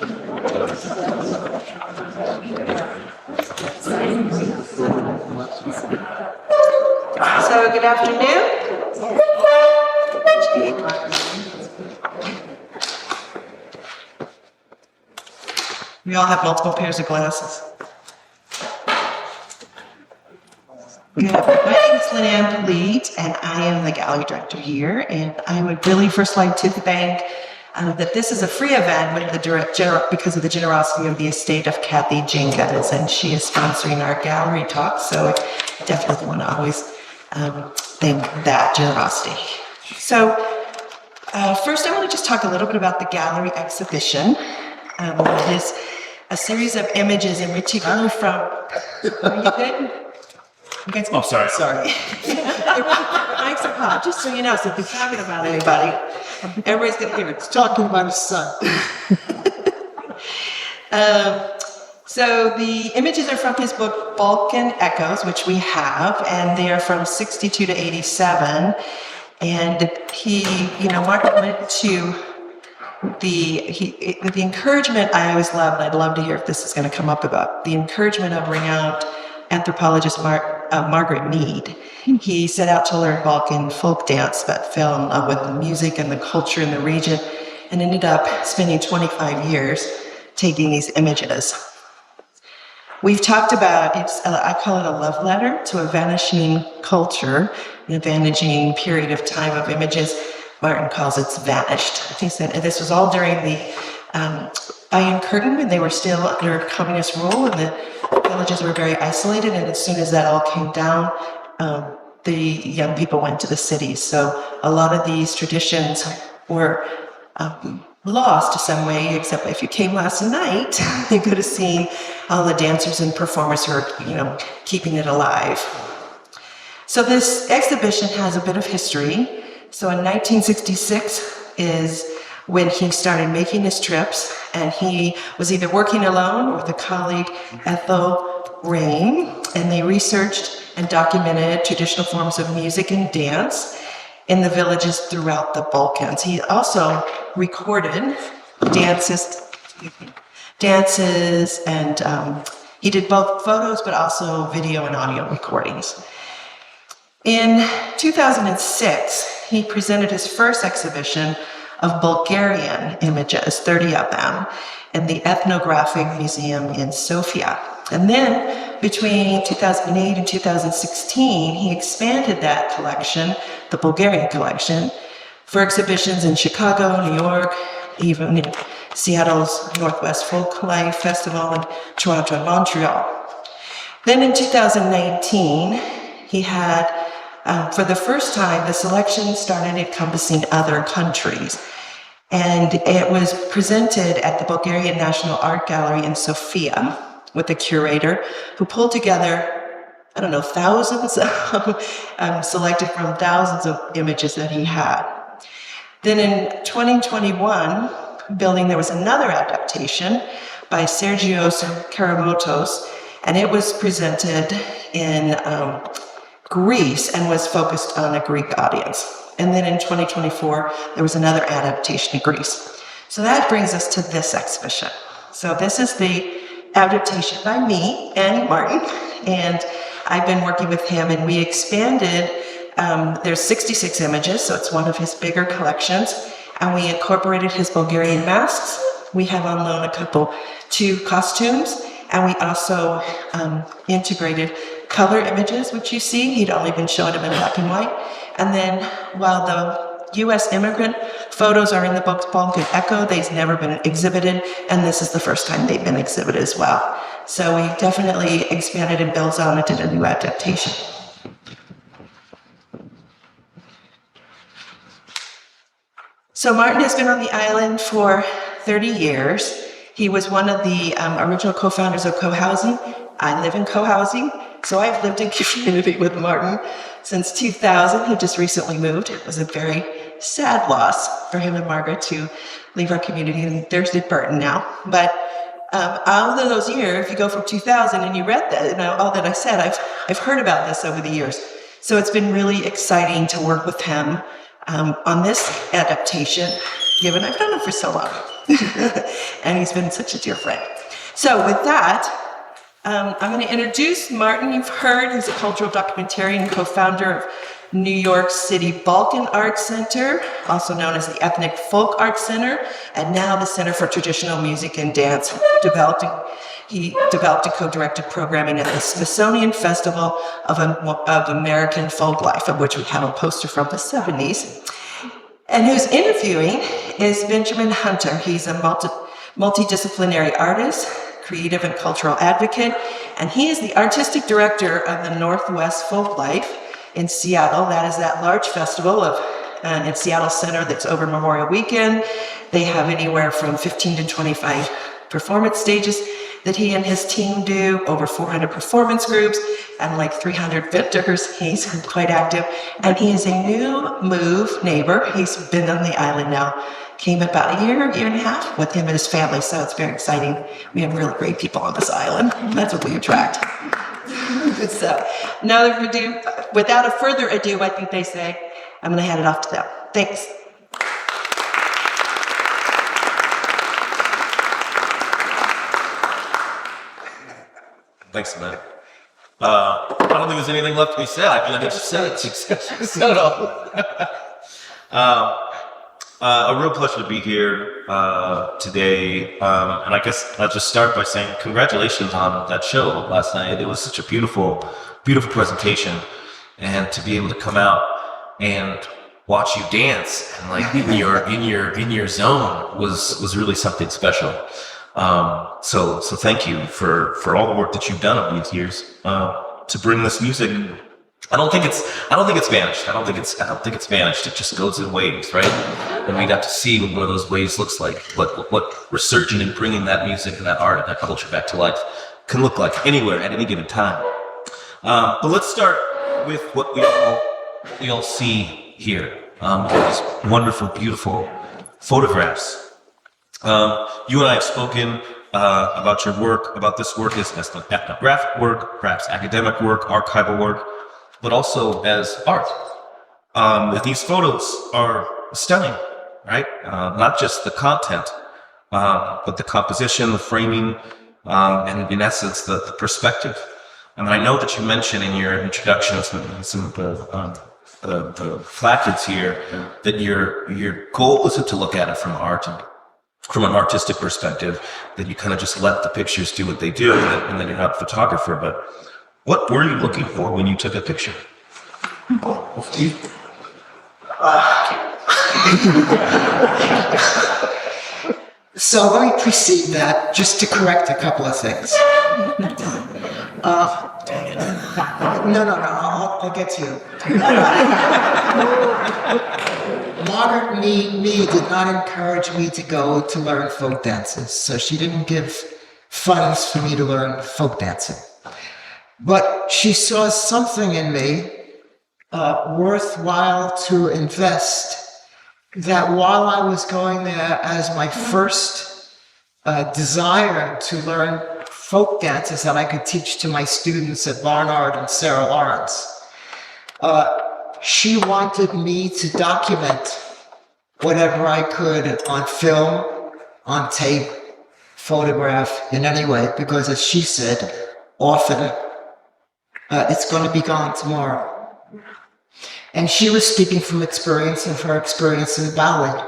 So, good afternoon. We all have multiple pairs of glasses. Good. My name is Lynn Polite, and I am the gallery director here. And I would really first like to thank that this is a free event with because of the generosity of the estate of Kathy Jenkins, and she is sponsoring our gallery talk. So I definitely want to always thank that generosity. So first, I want to just talk a little bit about the gallery exhibition. It is a series of images in which you go from. Are you good? You guys, oh, sorry. Sorry. Mike's are hot, just so you know, so if he's talking about anybody, everybody's going to hear it. He's talking about his son. So the images are from his book, Balkan Echoes, which we have, and they are from 62 to 87. And Martin went to the encouragement I always love, and I'd love to hear if this is going to come up about the encouragement of renowned anthropologist Margaret Mead. He set out to learn Balkan folk dance, but fell in love with the music and the culture in the region, and ended up spending 25 years taking these images. We've talked about, I call it a love letter to a vanishing culture, a vanishing period of time of images. Martin calls it vanished. He said this was all during the Iron Curtain, when they were still under communist rule, and the villages were very isolated. And as soon as that all came down, the young people went to the cities. So a lot of these traditions were lost to some way, except if you came last night, you could have seen all the dancers and performers who are, keeping it alive. So this exhibition has a bit of history. So in 1966 is when he started making his trips, and he was either working alone or with a colleague, Ethel Rain, and they researched and documented traditional forms of music and dance in the villages throughout the Balkans. He also recorded dances, and he did both photos but also video and audio recordings. In 2006, he presented his first exhibition of Bulgarian images, 30 of them, in the Ethnographic Museum in Sofia. And then between 2008 and 2016, he expanded that collection, the Bulgarian collection, for exhibitions in Chicago, New York, even in Seattle's Northwest Folklife Festival, and Toronto and Montreal. Then in 2019, he had, for the first time, the selection started encompassing other countries. And it was presented at the Bulgarian National Art Gallery in Sofia with a curator who pulled together, thousands selected from thousands of images that he had. Then in 2021, there was another adaptation by Sergios Karamotos, and it was presented in Greece and was focused on a Greek audience. And then in 2024, there was another adaptation in Greece. So that brings us to this exhibition. So this is the adaptation by me and Martin, and I've been working with him, and we expanded, there's 66 images, so it's one of his bigger collections, and we incorporated his Bulgarian masks. We have on loan two costumes, and we also integrated color images, which you see. He'd only been showing them in black and white. And then while the U.S. immigrant photos are in the book Balkan Echo, they've never been exhibited, and this is the first time they've been exhibited as well. So we definitely expanded and built on it, did a new adaptation. So Martin has been on the island for 30 years. He was one of the original co-founders of co-housing. I live in co-housing, so I've lived in community with Martin since 2000. He just recently moved. It was a very sad loss for him and Margaret to leave our community, and there's Burton now. But all of those years, if you go from 2000 and you read that, and all that I said, I've heard about this over the years. So it's been really exciting to work with him on this adaptation, given I've done it for so long. And he's been such a dear friend. So with that, I'm going to introduce Martin. You've heard he's a cultural documentarian and co-founder of New York City Balkan Center, also known as the Ethnic Folk Arts Center, and now the Center for Traditional Music and Dance. He developed and co-directed programming at the Smithsonian Festival of American Folklife, of which we have a poster from the 70s. And who's interviewing is Benjamin Hunter. He's a multidisciplinary artist, creative and cultural advocate, and he is the artistic director of the Northwest Folklife in Seattle. That is that large festival in Seattle Center that's over Memorial Weekend. They have anywhere from 15 to 25 performance stages that he and his team do, over 400 performance groups, and like 300 vendors. He's quite active. And he is a new move neighbor. He's been on the island now. Came about a year and a half with him and his family, so it's very exciting. We have really great people on this island. That's what we attract. So, without a further ado, I think they say, I'm going to hand it off to them. Thanks. Thanks, Samantha. I don't think there's anything left to be said. I feel like I just said it. Said it all. A real pleasure to be here today. And I guess I'll just start by saying congratulations on that show last night. It was such a beautiful, beautiful presentation. And to be able to come out and watch you dance and like in your zone was really something special. So thank you for all the work that you've done over these years to bring this music. I don't think it's vanished. I don't think it's vanished. It just goes in waves, right? And we'd have to see what one of those waves looks like. What resurging and bringing that music and that art and that culture back to life can look like anywhere at any given time. But let's start with what we all see here. These wonderful, beautiful photographs. You and I have spoken about your work, about this work as ethnographic work, perhaps academic work, archival work, but also as art. These photos are stunning, right? Not just the content, but the composition, the framing, and in essence, the perspective. And I know that you mentioned in your introduction some of the placards here that your goal isn't to look at it from art and from an artistic perspective, that you kind of just let the pictures do what they do, and then you're not a photographer. But what were you looking for when you took a picture? So let me precede that just to correct a couple of things. No, I'll get to you. Modern me did not encourage me to go to learn folk dances, so she didn't give funds for me to learn folk dancing. But she saw something in me worthwhile to invest, that while I was going there as my first desire to learn folk dances that I could teach to my students at Barnard and Sarah Lawrence, she wanted me to document whatever I could on film, on tape, photograph, in any way, because as she said, often, it's going to be gone tomorrow. And she was speaking from experience of her experience in Bali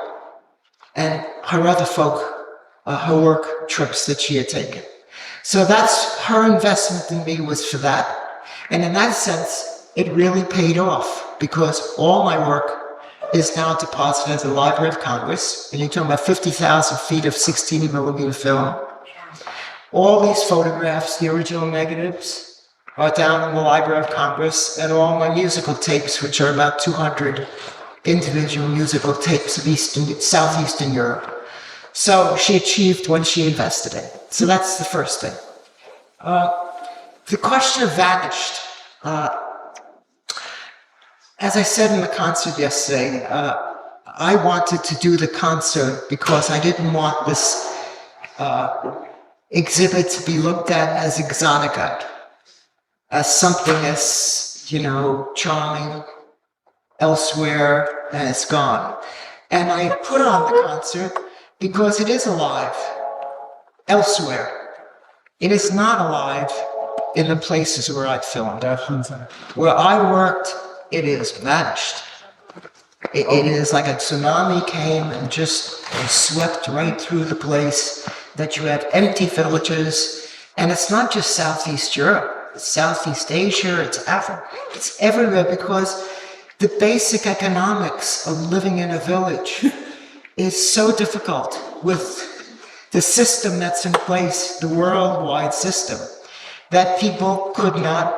and her other folk, her work trips that she had taken. So that's her investment in me was for that. And in that sense, it really paid off, because all my work is now deposited at the Library of Congress, and you're talking about 50,000 feet of 16 millimeter film. All these photographs, the original negatives, are down in the Library of Congress, and all my musical tapes, which are about 200 individual musical tapes of Southeastern Europe. So she achieved what she invested in. So that's the first thing. The question of vanished. As I said in the concert yesterday, I wanted to do the concert because I didn't want this exhibit to be looked at as exotica, as something as, charming elsewhere, and it's gone. And I put on the concert because it is alive elsewhere. It is not alive in the places where I filmed. Where I worked, it is vanished. It is like a tsunami came and just swept right through the place, that you have empty villages. And it's not just Southeast Europe, it's Southeast Asia, it's Africa, it's everywhere, because the basic economics of living in a village is so difficult with the system that's in place, the worldwide system, that people could not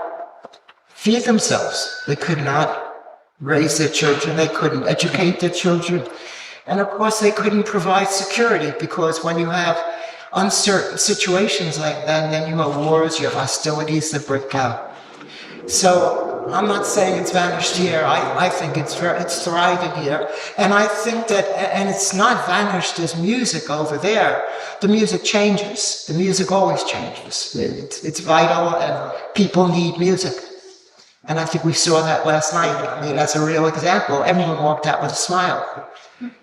feed themselves. They could not raise their children, they couldn't educate their children, and of course they couldn't provide security, because when you have uncertain situations like that, and then you have wars, you have hostilities that break out. So I'm not saying it's vanished here. I think it's thriving here, and I think that, and it's not vanished as music over there. The music changes. The music always changes. It's vital, and people need music. And I think we saw that last night. I mean, that's a real example. Everyone walked out with a smile.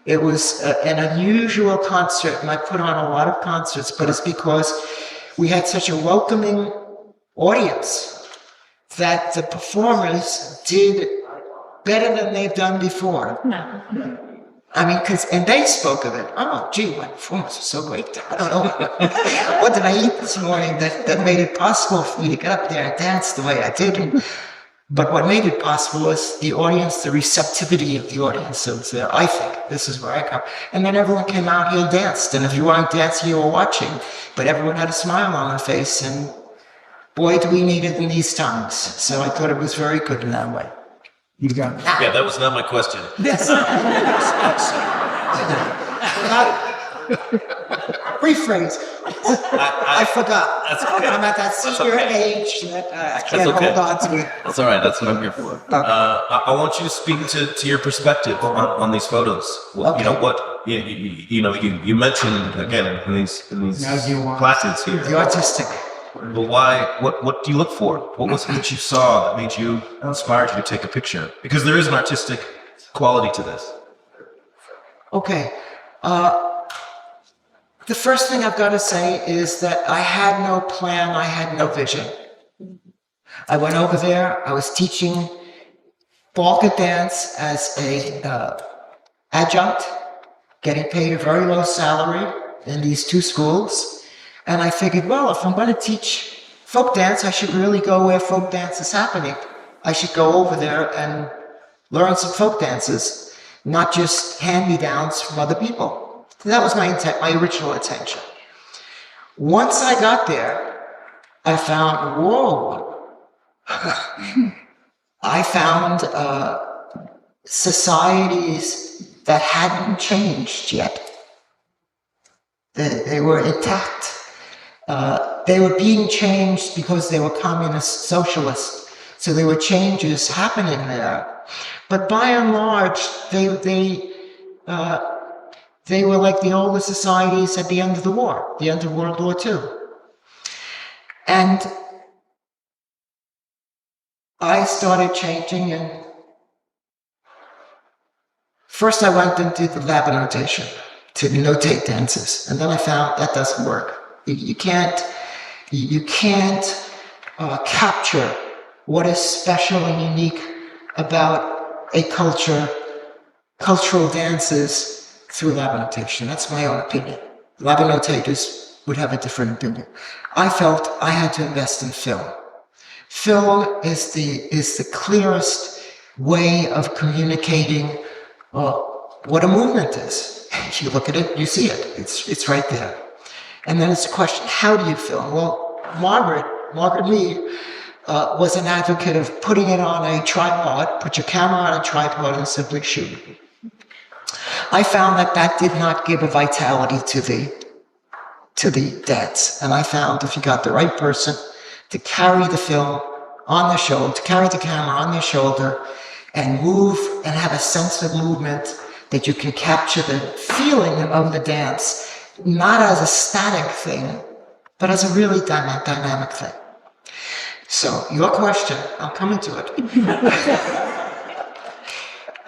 It was an unusual concert, and I put on a lot of concerts, but it's because we had such a welcoming audience that the performers did better than they've done before. I mean, and they spoke of it. Oh, gee, my performance was so great. I don't know. What did I eat this morning that made it possible for me to get up there and dance the way I did? But what made it possible was the audience, the receptivity of the audience. So it's there. I think this is where I come. And then everyone came out here and danced. And if you weren't dancing, you were watching. But everyone had a smile on their face. And boy, do we need it in these times. So I thought it was very good in that way. You got it. Yeah, that was not my question. Yes. Rephrase. I forgot. That's okay. I'm at that senior age that I can't hold on to it. That's all right. That's what I'm here for. I want you to speak to your perspective on these photos. Well, you know what? You mentioned again in these classes here. The artistic. But why? What do you look for? What was it that you saw that made you inspired you to take a picture? Because there is an artistic quality to this. Okay. The first thing I've got to say is that I had no plan, I had no vision. I went over there, I was teaching Balkan dance as a adjunct, getting paid a very low salary in these two schools. And I figured, well, if I'm going to teach folk dance, I should really go where folk dance is happening. I should go over there and learn some folk dances, not just hand-me-downs from other people. That was my intent, my original intention. Once I got there, I found, whoa. I found societies that hadn't changed yet. They were intact. They were being changed because they were communist socialists. So there were changes happening there. But by and large, they were like the older societies at the end of the war, the end of World War II. And I started changing, and first I went and did the lab notation to notate dances, and then I found that doesn't work. You can't capture what is special and unique about a cultural dances through lab notation. That's my own opinion. Lab notators would have a different opinion. I felt I had to invest in film. Film is the clearest way of communicating what a movement is. You look at it, you see it. It's right there. And then it's a question, how do you film? Well, Margaret Mead was an advocate of putting it on a tripod, put your camera on a tripod and simply shoot. I found that did not give a vitality to the dance. And I found if you got the right person to carry the film on their shoulder, to carry the camera on their shoulder and move and have a sense of movement, that you can capture the feeling of the dance, not as a static thing, but as a really dynamic thing. So your question, I'm coming to it.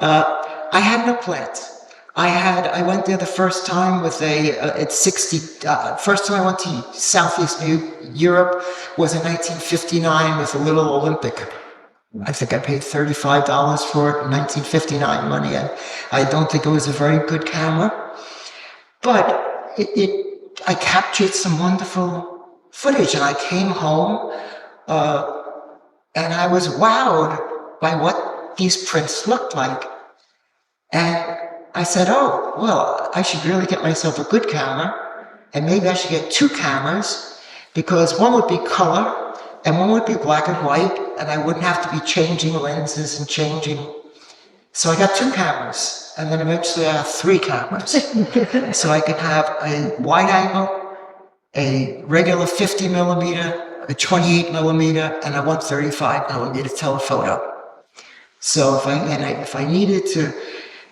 I had no plans. I went there the first time with first time I went to Southeast Europe was in 1959 with a little Olympic. I think I paid $35 for it in 1959 money. I don't think it was a very good camera, but I captured some wonderful footage, and I came home, and I was wowed by what these prints looked like. And I said, oh, well, I should really get myself a good camera, and maybe I should get 2 cameras, because one would be color and one would be black and white, and I wouldn't have to be changing lenses and changing. So I got 2 cameras, and then eventually I have 3 cameras. So I could have a wide angle, a regular 50 millimeter, a 28 millimeter, and a 135 millimeter telephoto. So if I needed to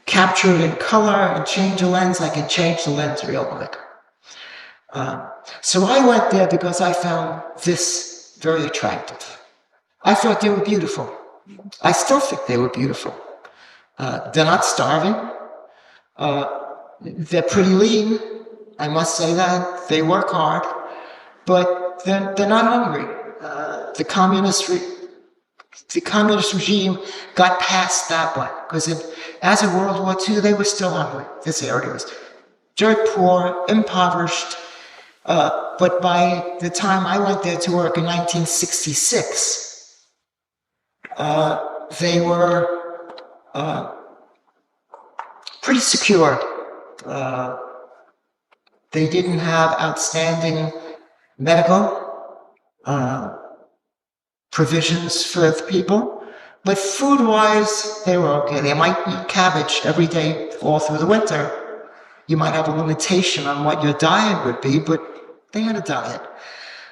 capture it in color and change the lens, I can change the lens real quick. So I went there because I found this very attractive. I thought they were beautiful. I still think they were beautiful. They're not starving. They're pretty lean. I must say that. They work hard, but they're not hungry. The communist regime got past that one, because as of World War II, they were still hungry. This area was dirt poor, impoverished. But by the time I went there to work in 1966, they were pretty secure. They didn't have outstanding medical provisions for the people, but food-wise, they were okay. They might eat cabbage every day all through the winter. You might have a limitation on what your diet would be, but they had a diet.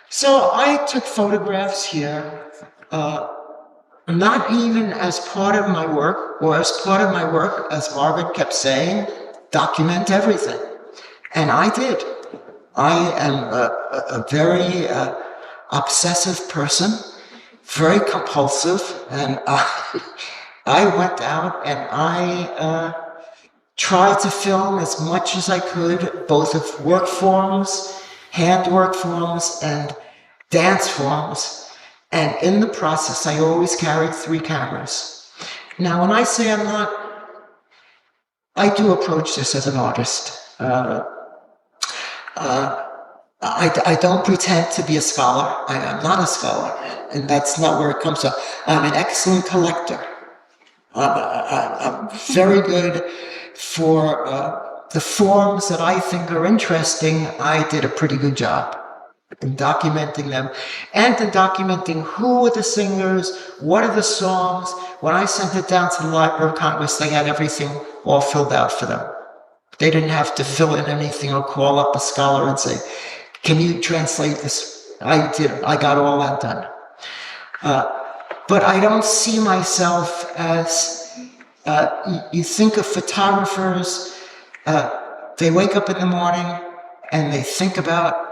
So I took photographs here, not even as part of my work, or as part of my work, as Margaret kept saying, document everything. And I did. I am a very obsessive person, very compulsive, and I went out and I tried to film as much as I could, both of work forms, hand work forms, and dance forms. And in the process, I always carried 3 cameras. Now, when I say I'm not, I do approach this as an artist. I don't pretend to be a scholar. I am not a scholar, and that's not where it comes from. I'm an excellent collector. I'm very good for the forms that I think are interesting. I did a pretty good job in documenting them, and in documenting who are the singers, what are the songs. When I sent it down to the Library of Congress, they had everything all filled out for them. They didn't have to fill in anything or call up a scholar and say, can you translate this? I did. I got all that done. But I don't see myself as, you think of photographers, they wake up in the morning and they think about,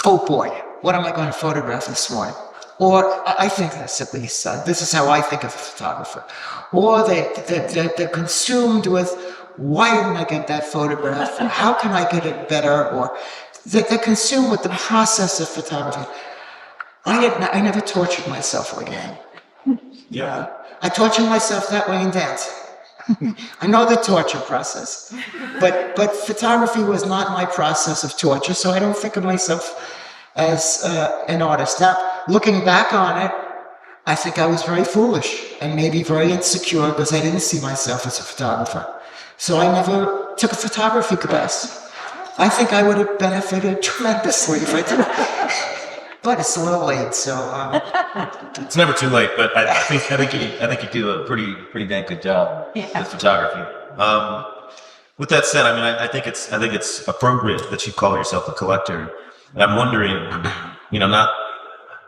oh boy, what am I going to photograph this morning? Or I think this, at least. This is how I think of a photographer. Or they're consumed with, why didn't I get that photograph? How can I get it better? Or they're consumed with the process of photography. I never tortured myself like that. Yeah. I tortured myself that way in dance. I know the torture process, but photography was not my process of torture, so I don't think of myself as an artist. Now, looking back on it, I think I was very foolish and maybe very insecure because I didn't see myself as a photographer. So I never took a photography class. I think I would have benefited tremendously if I did. But it's a little late, so. It's never too late, but I think you do a pretty dang good job with photography. With that said, I mean, I think it's appropriate that you call yourself a collector. And I'm wondering, not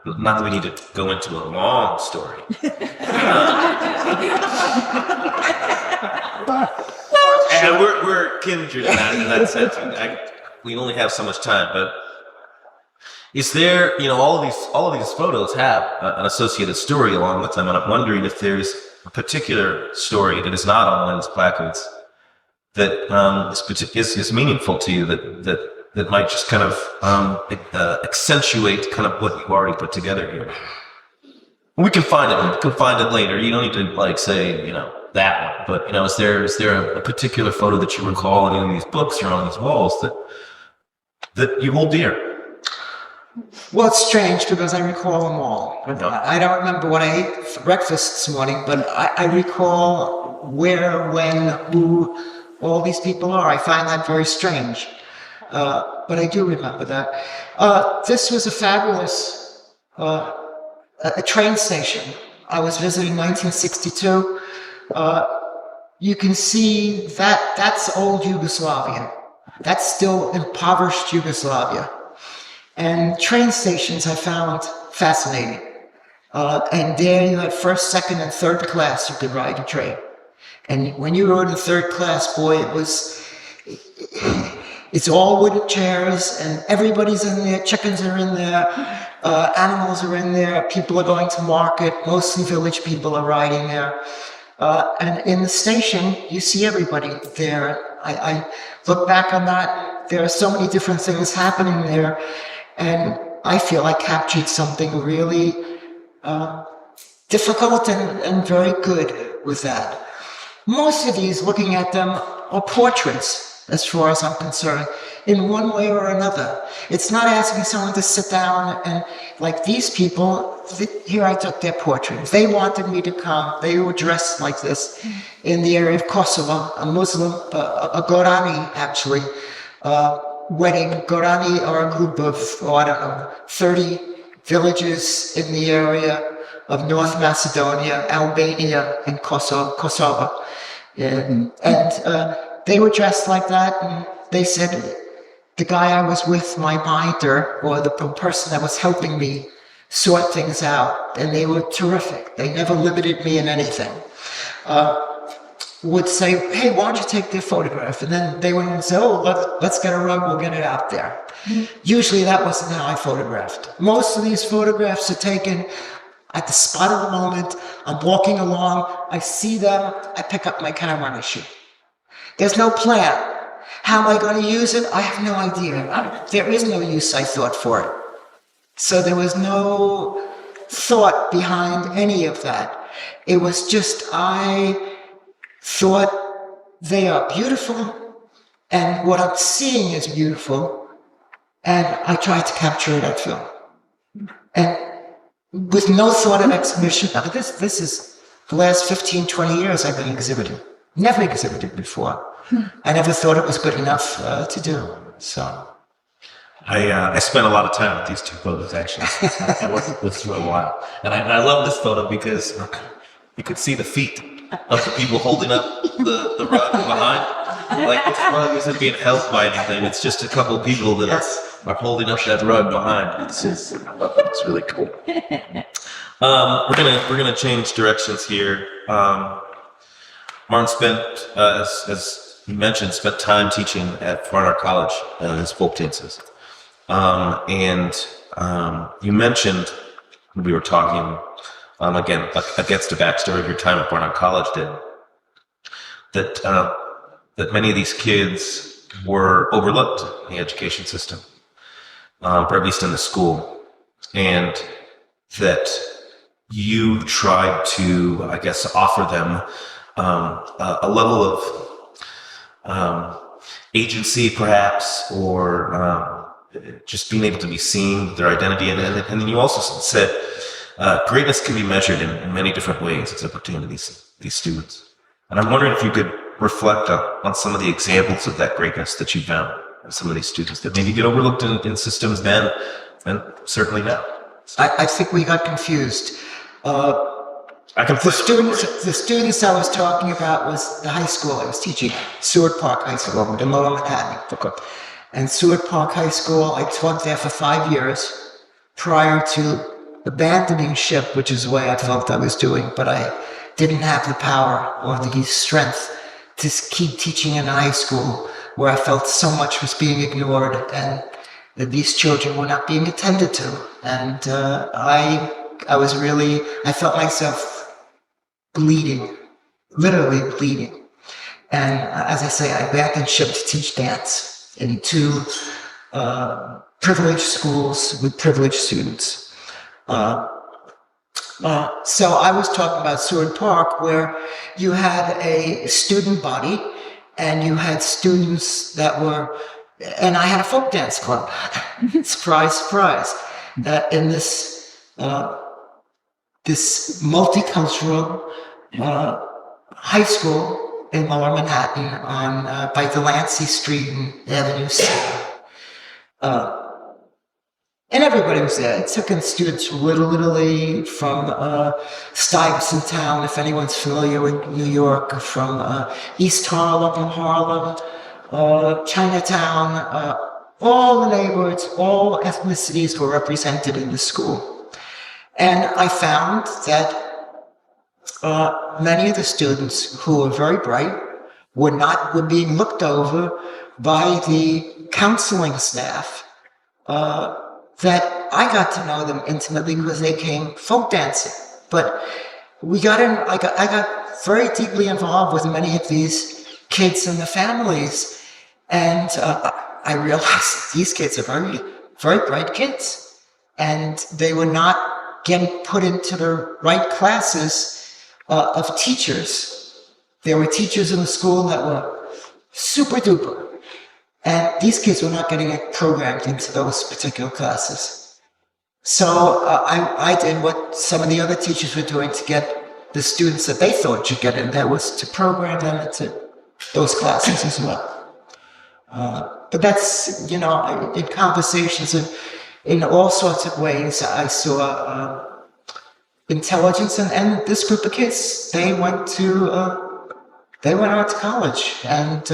that we need to go into a long story. And we're kindred in that sense. We only have so much time, but is there, all of these photos have an associated story along with them, and I'm wondering if there's a particular story that is not on one of these placards is meaningful to you, that might just kind of accentuate kind of what you've already put together here? We can find it. We can find it later. You don't need to like say, that one. But is there a particular photo that you recall in any of these books or on these walls that you hold dear? Well, it's strange because I recall them all. I know. I don't remember what I ate for breakfast this morning, but I recall where, when, who all these people are. I find that very strange. But I do remember that. This was a fabulous a train station. I was visiting 1962. You can see that's old Yugoslavia. That's still impoverished Yugoslavia. And train stations I found fascinating. And there you had first, second, and third class you could ride a train. And when you rode in third class, boy, it's all wooden chairs, and everybody's in there. Chickens are in there, animals are in there, people are going to market, mostly village people are riding there. And in the station, you see everybody there. I look back on that, there are so many different things happening there, and I feel I captured something really difficult and very good with that. Most of these, looking at them, are portraits, as far as I'm concerned, in one way or another. It's not asking someone to sit down and, like these people, here I took their portrait. They wanted me to come. They were dressed like this in the area of Kosovo, a Muslim, a Gorani, actually, wedding. Gorani are a group of, 30 villages in the area of North Macedonia, Albania, and Kosovo. And they were dressed like that, and they said, the guy I was with, my minder, or the person that was helping me, sort things out, and they were terrific. They never limited me in anything. Would say, hey, why don't you take their photograph? And then they would say, oh, let's get a rug, we'll get it out there. Usually that wasn't how I photographed. Most of these photographs are taken at the spot of the moment. I'm walking along, I see them, I pick up my camera and I shoot. There's no plan. How am I going to use it? I have no idea. There is no use, I thought, for it. So there was no thought behind any of that. It was just, I thought they are beautiful, and what I'm seeing is beautiful, and I tried to capture it on film. And with no thought of exhibition. Now, this is the last 15, 20 years I've been exhibiting. Never exhibited before. I never thought it was good enough to do. So I spent a lot of time with these two photos, actually. I worked with this for a while. And I love this photo because you could see the feet of the people holding up the rug behind. Like, this rug isn't being held by anything. It's just a couple of people that are holding up that rug behind. It's really cool. We're gonna change directions here. Martin spent, as you mentioned, spent time teaching at Fine Art College as folk dances. And you mentioned, when we were talking, again, against the backstory of your time at Barnard College, that many of these kids were overlooked in the education system, or at least in the school, and that you tried to, I guess, offer them a level of agency, perhaps, or just being able to be seen, their identity, and then you also said greatness can be measured in many different ways as it pertains to these students. And I'm wondering if you could reflect on some of the examples of that greatness that you found in some of these students that maybe get overlooked in systems then, and certainly now. I think we got confused. The students I was talking about was the high school I was teaching, Seward Park High School in Lower Manhattan. And Seward Park High School, I taught there for 5 years prior to abandoning ship, which is the way I felt I was doing, but I didn't have the power or the strength to keep teaching in high school where I felt so much was being ignored and that these children were not being attended to. And I felt myself bleeding, literally bleeding. And as I say, I abandoned ship to teach dance in two privileged schools with privileged students. So I was talking about Seward Park, where you had a student body and you had students that were, and I had a folk dance club. Surprise, surprise. That in this this multicultural high school in Lower Manhattan on by Delancey Street and Avenue C. And everybody was there. It took in students from Little Italy, from Stuyvesant Town, if anyone's familiar with New York, from East Harlem, Chinatown, all the neighborhoods, all ethnicities were represented in the school. And I found that many of the students who were very bright were being looked over by the counseling staff, that I got to know them intimately because they came folk dancing. But I got very deeply involved with many of these kids and the families. And I realized these kids are very, very bright kids. And they were not getting put into the right classes of teachers. There were teachers in the school that were super duper. And these kids were not getting programmed into those particular classes. So I did what some of the other teachers were doing to get the students that they thought should get in. That was to program them into those classes as well. But that's, in conversations and in all sorts of ways, I saw intelligence. And this group of kids, they went out to college. And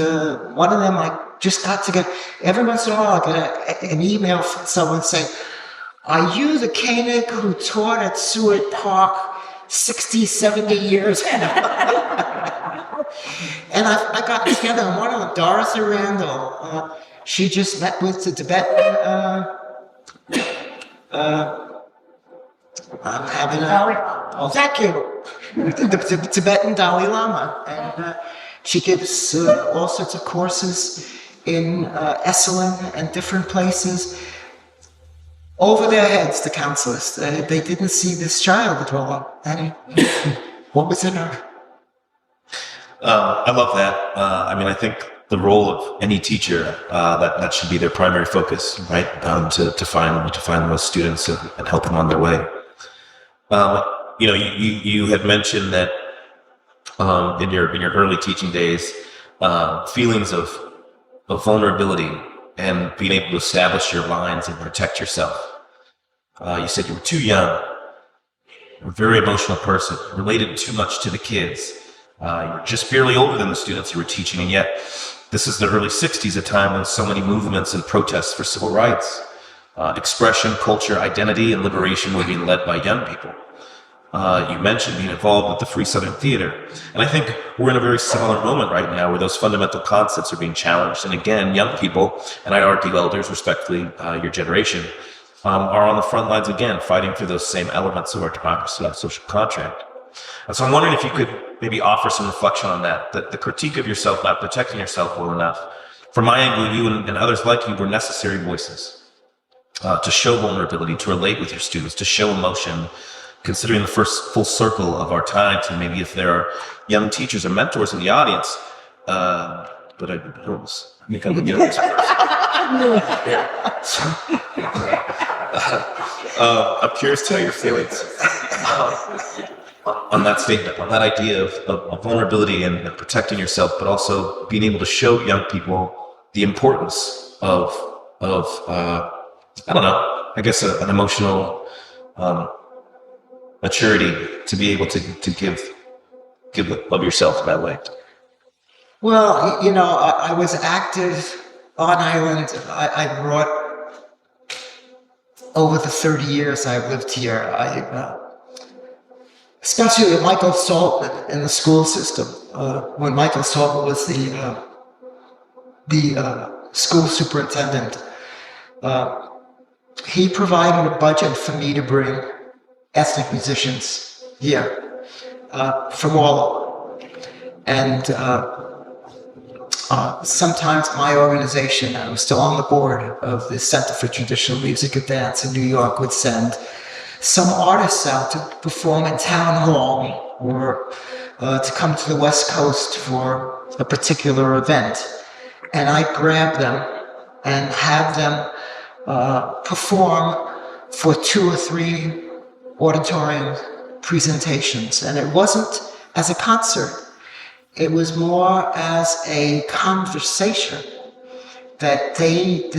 one of them, just got to get, every once in a while, I get an email from someone saying, "Are you the Koenig who taught at Seward Park 60, 70 years?" And I got together, and one of them, Dorothy Randall, she just met with the Tibetan, I'm having thank you, the Tibetan Dalai Lama. And she gives all sorts of courses in Esalen and different places. Over their heads, the counselors. They didn't see this child at all. And what was in her? I love that. I think the role of any teacher, that should be their primary focus, right? To find those students and help them on their way. You had mentioned that in your early teaching days, feelings of vulnerability and being able to establish your lines and protect yourself. You said you were too young. You're a very emotional person, related too much to the kids. You were just barely older than the students you were teaching, and yet this is the early 60s, a time when so many movements and protests for civil rights, expression, culture, identity, and liberation were being led by young people. You mentioned being involved with the Free Southern Theater. And I think we're in a very similar moment right now where those fundamental concepts are being challenged. And again, young people, and I'd argue elders, respectfully, your generation, are on the front lines again, fighting for those same elements of our democracy and social contract. And so I'm wondering if you could maybe offer some reflection on that the critique of yourself not protecting yourself well enough. From my angle, you and others like you were necessary voices to show vulnerability, to relate with your students, to show emotion, considering the first full circle of our times, and maybe if there are young teachers or mentors in the audience, but I'm nervous. I think I'm going to get this I'm curious to know your feelings on that statement, on that idea of vulnerability and protecting yourself, but also being able to show young people the importance of an emotional maturity to be able to give love yourself that way. Well, I was active on island. I brought, over the 30 years I've lived here, especially with Michael Saltman in the school system, when Michael Saltman was the school superintendent, he provided a budget for me to bring ethnic musicians here from all over. And sometimes my organization, I was still on the board of the Center for Traditional Music and Dance in New York, would send some artists out to perform in town hall or to come to the West Coast for a particular event. And I grab them and have them perform for 2 or 3 auditorium presentations. And it wasn't as a concert. It was more as a conversation that the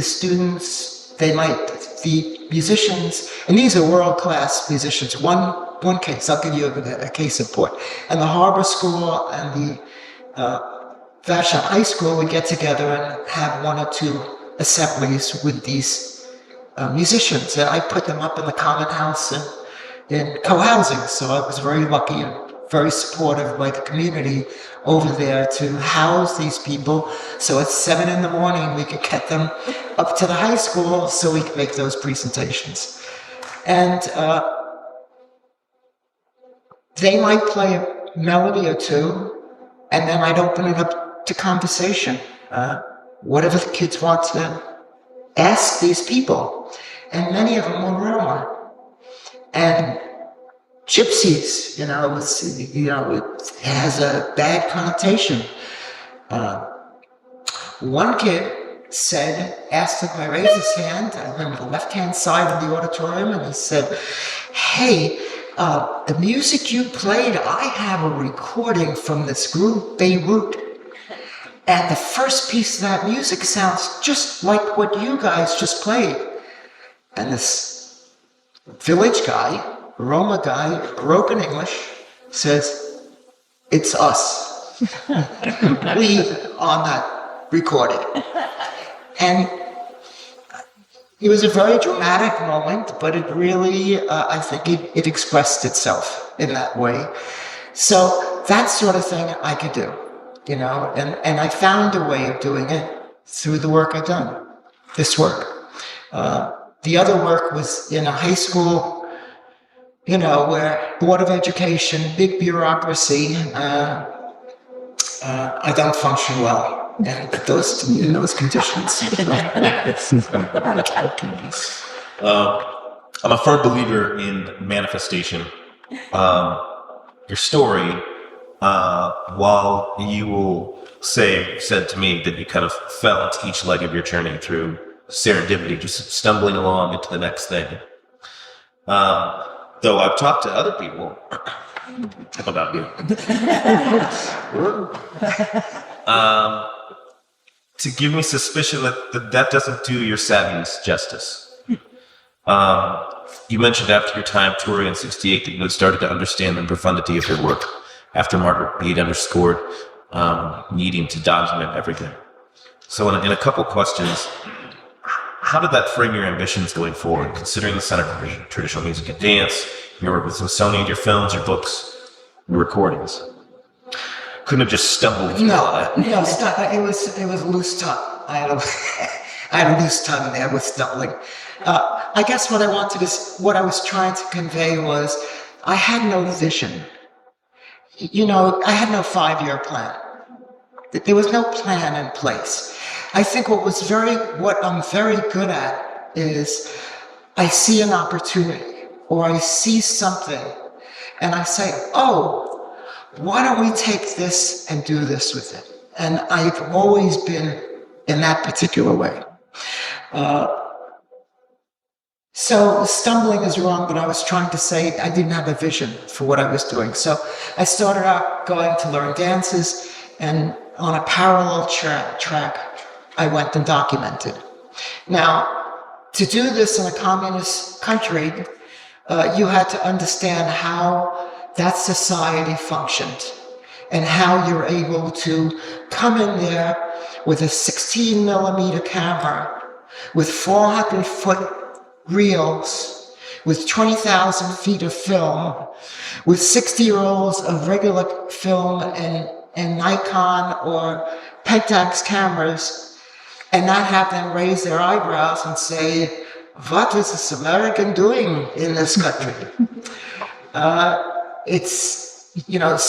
musicians, and these are world-class musicians. One case, I'll give you a case in point. And the Harbor School and the Vashon High School would get together and have 1 or 2 assemblies with these musicians. And I put them up in the Common House and in co-housing. So I was very lucky and very supportive by the community over there to house these people. So at 7 a.m, we could get them up to the high school so we could make those presentations. And they might play a melody or 2, and then I'd open it up to conversation. Whatever the kids want to ask these people. And many of them were Roma. And gypsies, it has a bad connotation. One kid asked if I raised his hand, I remember the left-hand side of the auditorium, and he said, "Hey, the music you played, I have a recording from this group, Beirut. And the first piece of that music sounds just like what you guys just played." And this village guy, Roma guy, broken English, says, "It's us. We on that recording." And it was a very dramatic moment, but it really, I think it expressed itself in that way. So that sort of thing I could do, and I found a way of doing it through the work I've done, this work. The other work was in a high school, where Board of Education, big bureaucracy, I don't function well in those conditions. I'm a firm believer in manifestation. Your story, while you will said to me that you kind of fell into each leg of your journey through serendipity, just stumbling along into the next thing. Though I've talked to other people about you, to give me suspicion that doesn't do your savviness justice. You mentioned after your time touring in '68 that you had started to understand the profundity of your work after Margaret Mead underscored needing to document everything. So in a couple questions, how did that frame your ambitions going forward, considering the Center for Traditional Music and Dance, your work with Smithsonian, your films, your books, your recordings? Couldn't have just stumbled into that. No, it was loose tongue. I had a loose tongue there with stumbling. I guess what I was trying to convey was I had no vision. I had no 5-year plan. There was no plan in place. I think what I'm very good at is I see an opportunity or I see something and I say, "Oh, why don't we take this and do this with it?" And I've always been in that particular way. So stumbling is wrong, but I was trying to say I didn't have a vision for what I was doing. So I started out going to learn dances, and on a parallel track, I went and documented. Now, to do this in a communist country, you had to understand how that society functioned and how you're able to come in there with a 16 millimeter camera, with 400-foot reels, with 20,000 feet of film, with 60 rolls of regular film and Nikon or Pentax cameras, and not have them raise their eyebrows and say, "What is this American doing in this country?"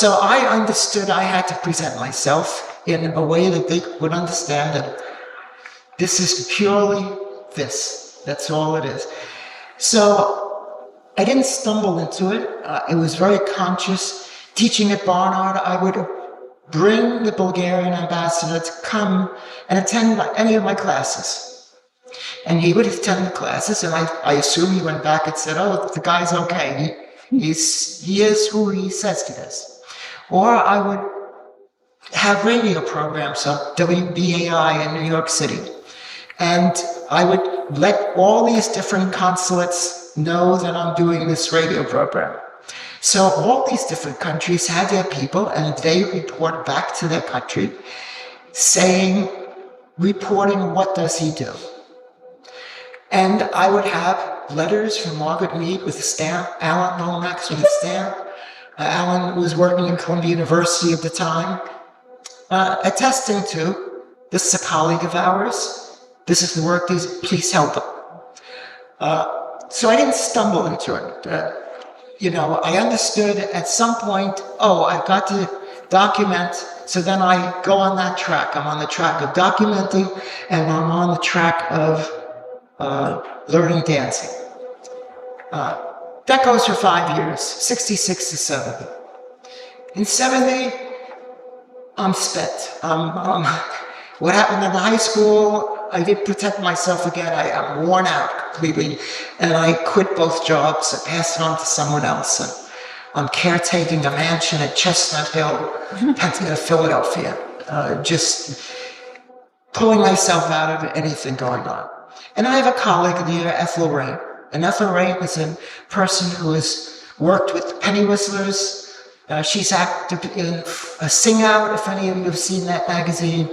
So I understood I had to present myself in a way that they would understand that this is purely this. That's all it is. So I didn't stumble into it. It was very conscious. Teaching at Barnard, I would bring the Bulgarian ambassador to come and attend any of my classes. And he would attend the classes, and I assume he went back and said, oh, the guy's okay. He is who he says he is. Or I would have radio programs on WBAI in New York City. And I would let all these different consulates know that I'm doing this radio program. So all these different countries had their people, and they report back to their country reporting what does he do. And I would have letters from Margaret Mead with a stamp, Alan Lomax with a stamp. Alan was working in Columbia University at the time, attesting to, this is a colleague of ours. This is the work, please help him. So I didn't stumble into it. I understood at some point, I've got to document, so then I go on that track. I'm on the track of documenting, and I'm on the track of learning dancing. That goes for 5 years, 66 to 70. In 70, I'm spent. What happened in the high school, I didn't protect myself again. I'm worn out completely. And I quit both jobs and passed it on to someone else. And I'm caretaking a mansion at Chestnut Hill, Philadelphia. Just pulling myself out of anything going on. And I have a colleague there, Ethel Rain. And Ethel Rain is a person who has worked with penny whistlers. She's active in Sing Out, if any of you have seen that magazine.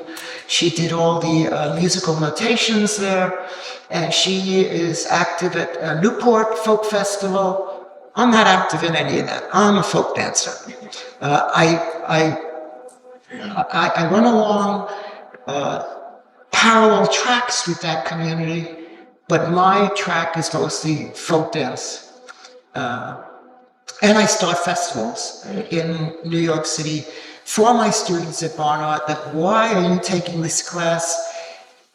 She did all the musical notations there, and she is active at Newport Folk Festival. I'm not active in any of that. I'm a folk dancer. I run along parallel tracks with that community, but my track is mostly folk dance. And I start festivals in New York City for my students at Barnard. That why are you taking this class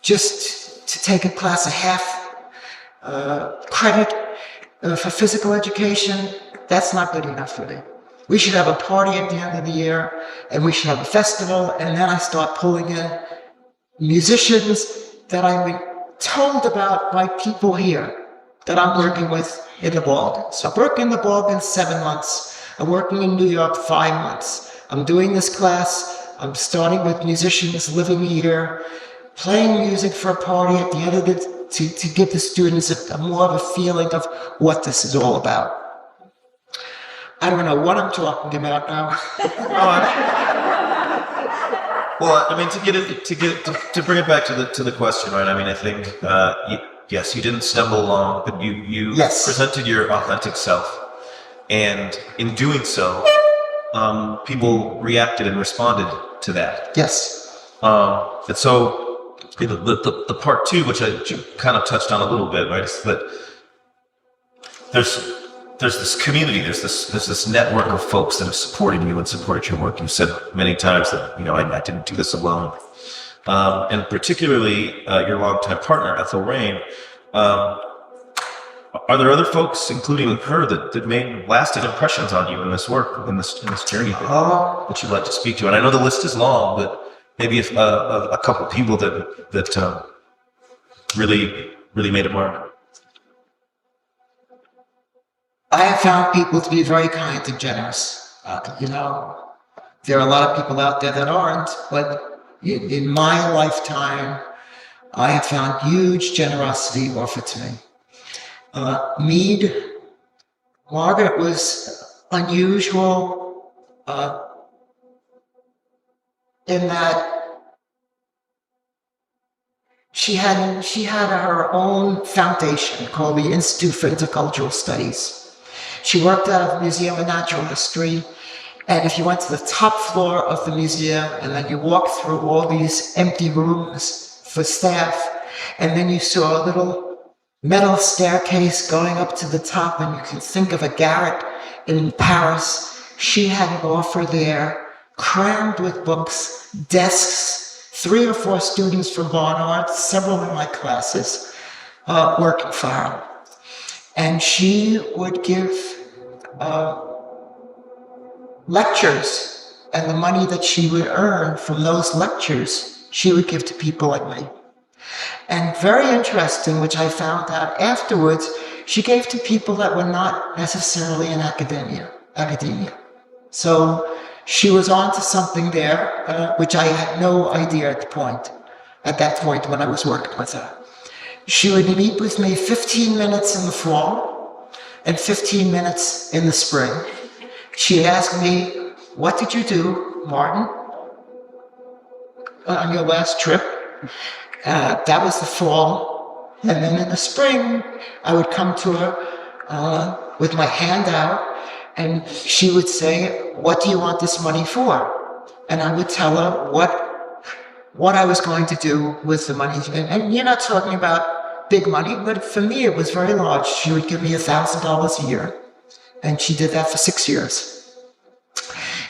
just to take a class of half credit for physical education? That's not good enough for me. We should have a party at the end of the year, and we should have a festival, and then I start pulling in musicians that I've been told about by people here that I'm working with in the Balkans. So I'm working in the Balkans 7 months. I'm working in New York 5 months. I'm doing this class. I'm starting with musicians living here, playing music for a party at the end of it to give the students a more of a feeling of what this is all about. I don't know what I'm talking about now. Well, I mean, to bring it back to the question, right? I mean, I think yes, you didn't stumble along, but you Yes. presented your authentic self, and in doing so, people reacted and responded to that. Yes. And so the part two, which you kind of touched on a little bit, right, is that there's this community, there's this network of folks that have supported you and supported your work. You've said many times that I didn't do this alone, and particularly your longtime partner Ethel Rain. Are there other folks, including her, that made lasting impressions on you in this work, in this journey that you'd like to speak to? And I know the list is long, but maybe if a couple of people that really made a mark. I have found people to be very kind and generous. There are a lot of people out there that aren't, but in my lifetime, I have found huge generosity offered to me. Margaret was unusual in that she had her own foundation called the Institute for Intercultural Studies. She worked out of the Museum of Natural History, and if you went to the top floor of the museum and then you walked through all these empty rooms for staff, and then you saw a little metal staircase going up to the top, and you can think of a garret in Paris. She had an offer there crammed with books, desks, 3 or 4 students from Barnard, several in my classes, working for her. And she would give lectures, and the money that she would earn from those lectures, she would give to people like me. And very interesting, which I found out afterwards, she gave to people that were not necessarily in academia. So she was on to something there, which I had no idea at that point when I was working with her. She would meet with me 15 minutes in the fall and 15 minutes in the spring. She'd ask me, what did you do, Martin, on your last trip? That was the fall. And then in the spring, I would come to her with my hand out, and she would say, what do you want this money for? And I would tell her what I was going to do with the money. And you're not talking about big money, but for me it was very large. She would give me $1,000 a year, and she did that for 6 years.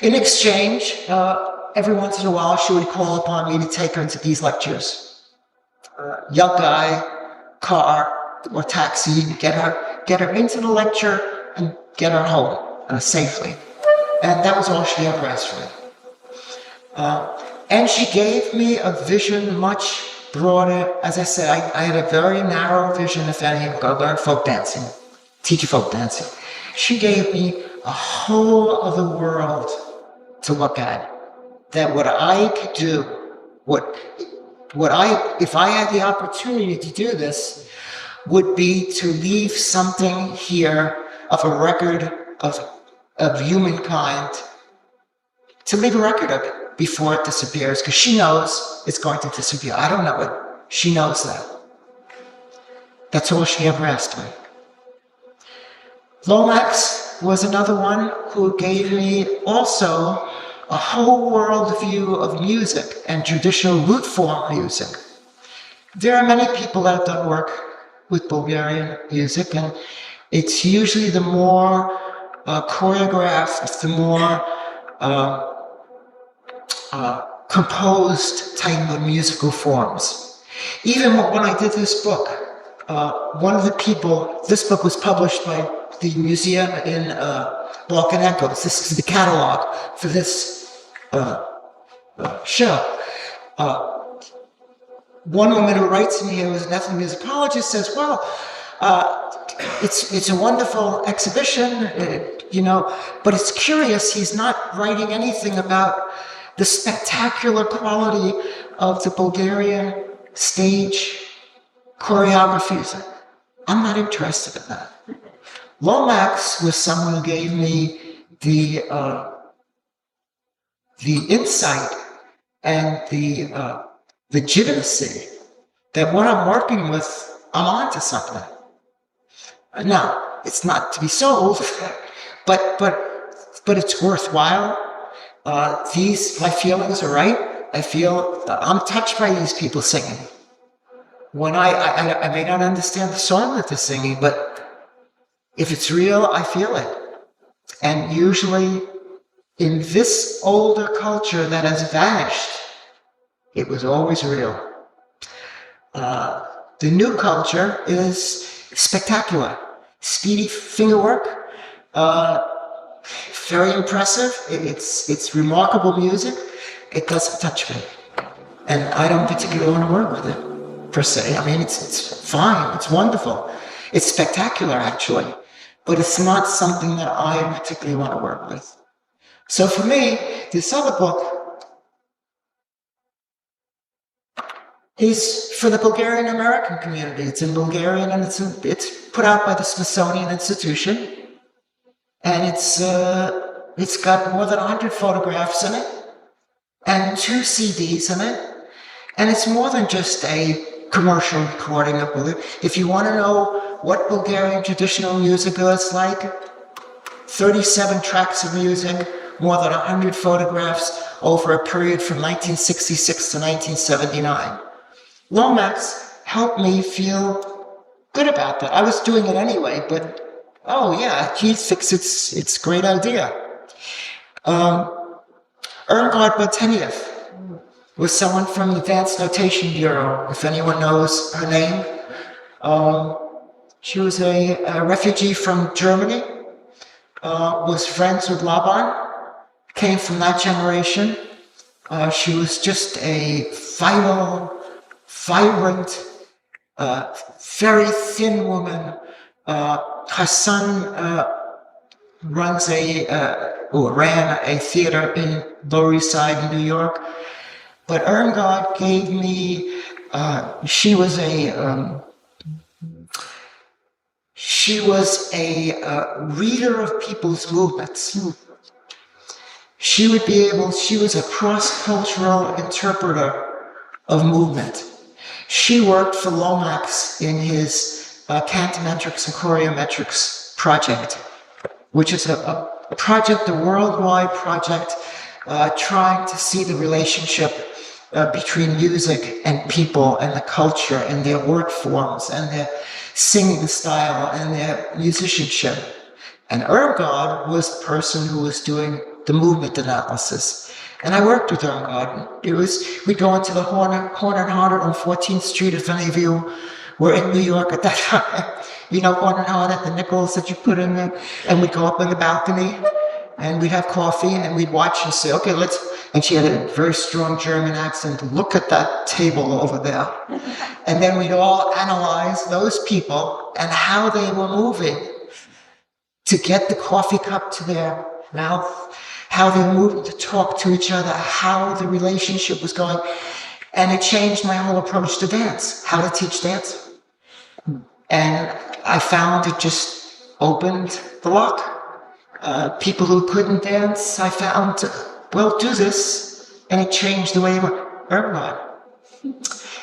In exchange, every once in a while she would call upon me to take her to these lectures. Young guy, car, or taxi, get her into the lecture and get her home safely. And that was all she ever asked for me. And she gave me a vision much broader. As I said, I had a very narrow vision, if anything, go learn folk dancing, teach folk dancing. She gave me a whole other world to look at, that what I could do, if I had the opportunity to do this, would be to leave something here of a record of humankind, to leave a record of it before it disappears, because she knows it's going to disappear. I don't know it. She knows that. That's all she ever asked me. Lomax was another one who gave me also a whole world view of music and traditional root form music. There are many people that have done work with Bulgarian music, and it's usually the more choreographed, the more composed type of musical forms. Even when I did this book, one of the people, this book was published by the museum in Balkan Echoes. This is the catalog for this show. One woman who writes to me here, who's an ethnomusicologist, says, well, it's a wonderful exhibition, but it's curious, he's not writing anything about the spectacular quality of the Bulgarian stage choreographies. I'm not interested in that. Lomax was someone who gave me the insight and the legitimacy that when I'm working with, I'm on to something. Now, it's not to be sold, but it's worthwhile. My feelings are right. I feel I'm touched by these people singing. When I may not understand the song that they're singing, but if it's real, I feel it. And usually, in this older culture that has vanished, it was always real. The new culture is spectacular. Speedy fingerwork, very impressive. It's remarkable music. It doesn't touch me. And I don't particularly want to work with it, per se. I mean, it's fine. It's wonderful. It's spectacular, actually. But it's not something that I particularly want to work with. So for me, this other book is for the Bulgarian American community. It's in Bulgarian, and it's put out by the Smithsonian Institution. And it's got more than 100 photographs in it, and 2 CDs in it. And it's more than just a commercial recording of Bulgaria. If you want to know what Bulgarian traditional music is like, 37 tracks of music, more than 100 photographs over a period from 1966 to 1979. Lomax helped me feel good about that. I was doing it anyway, but oh yeah, he thinks it's a great idea. Irmgard Boteniev was someone from the Dance Notation Bureau, if anyone knows her name. She was a refugee from Germany, was friends with Laban, came from that generation. She was just a vital, vibrant, very thin woman. Her son ran a theater in Lower East Side in New York. But Irmgard gave me, she was a reader of people's movements. She was a cross-cultural interpreter of movement. She worked for Lomax in his Cantometrics and Choreometrics project, which is a project, a worldwide project, trying to see the relationship between music and people and the culture and their word forms and their singing style and their musicianship. And Irmgard was the person who was doing the movement analysis. And I worked with Irmgard. We'd go into the Horn and Harder on 14th Street, if any of you were in New York at that time. You know, Horn and Harder, the nickels that you put in there. And we'd go up on the balcony and we'd have coffee and we'd watch and say, okay, and she had a very strong German accent, look at that table over there. And then we'd all analyze those people and how they were moving to get the coffee cup to their mouth, how they were moving to talk to each other, how the relationship was going. And it changed my whole approach to dance, how to teach dance. And I found it just opened the lock. People who couldn't dance, I found, well, do this. And it changed the way they were. Irmgard.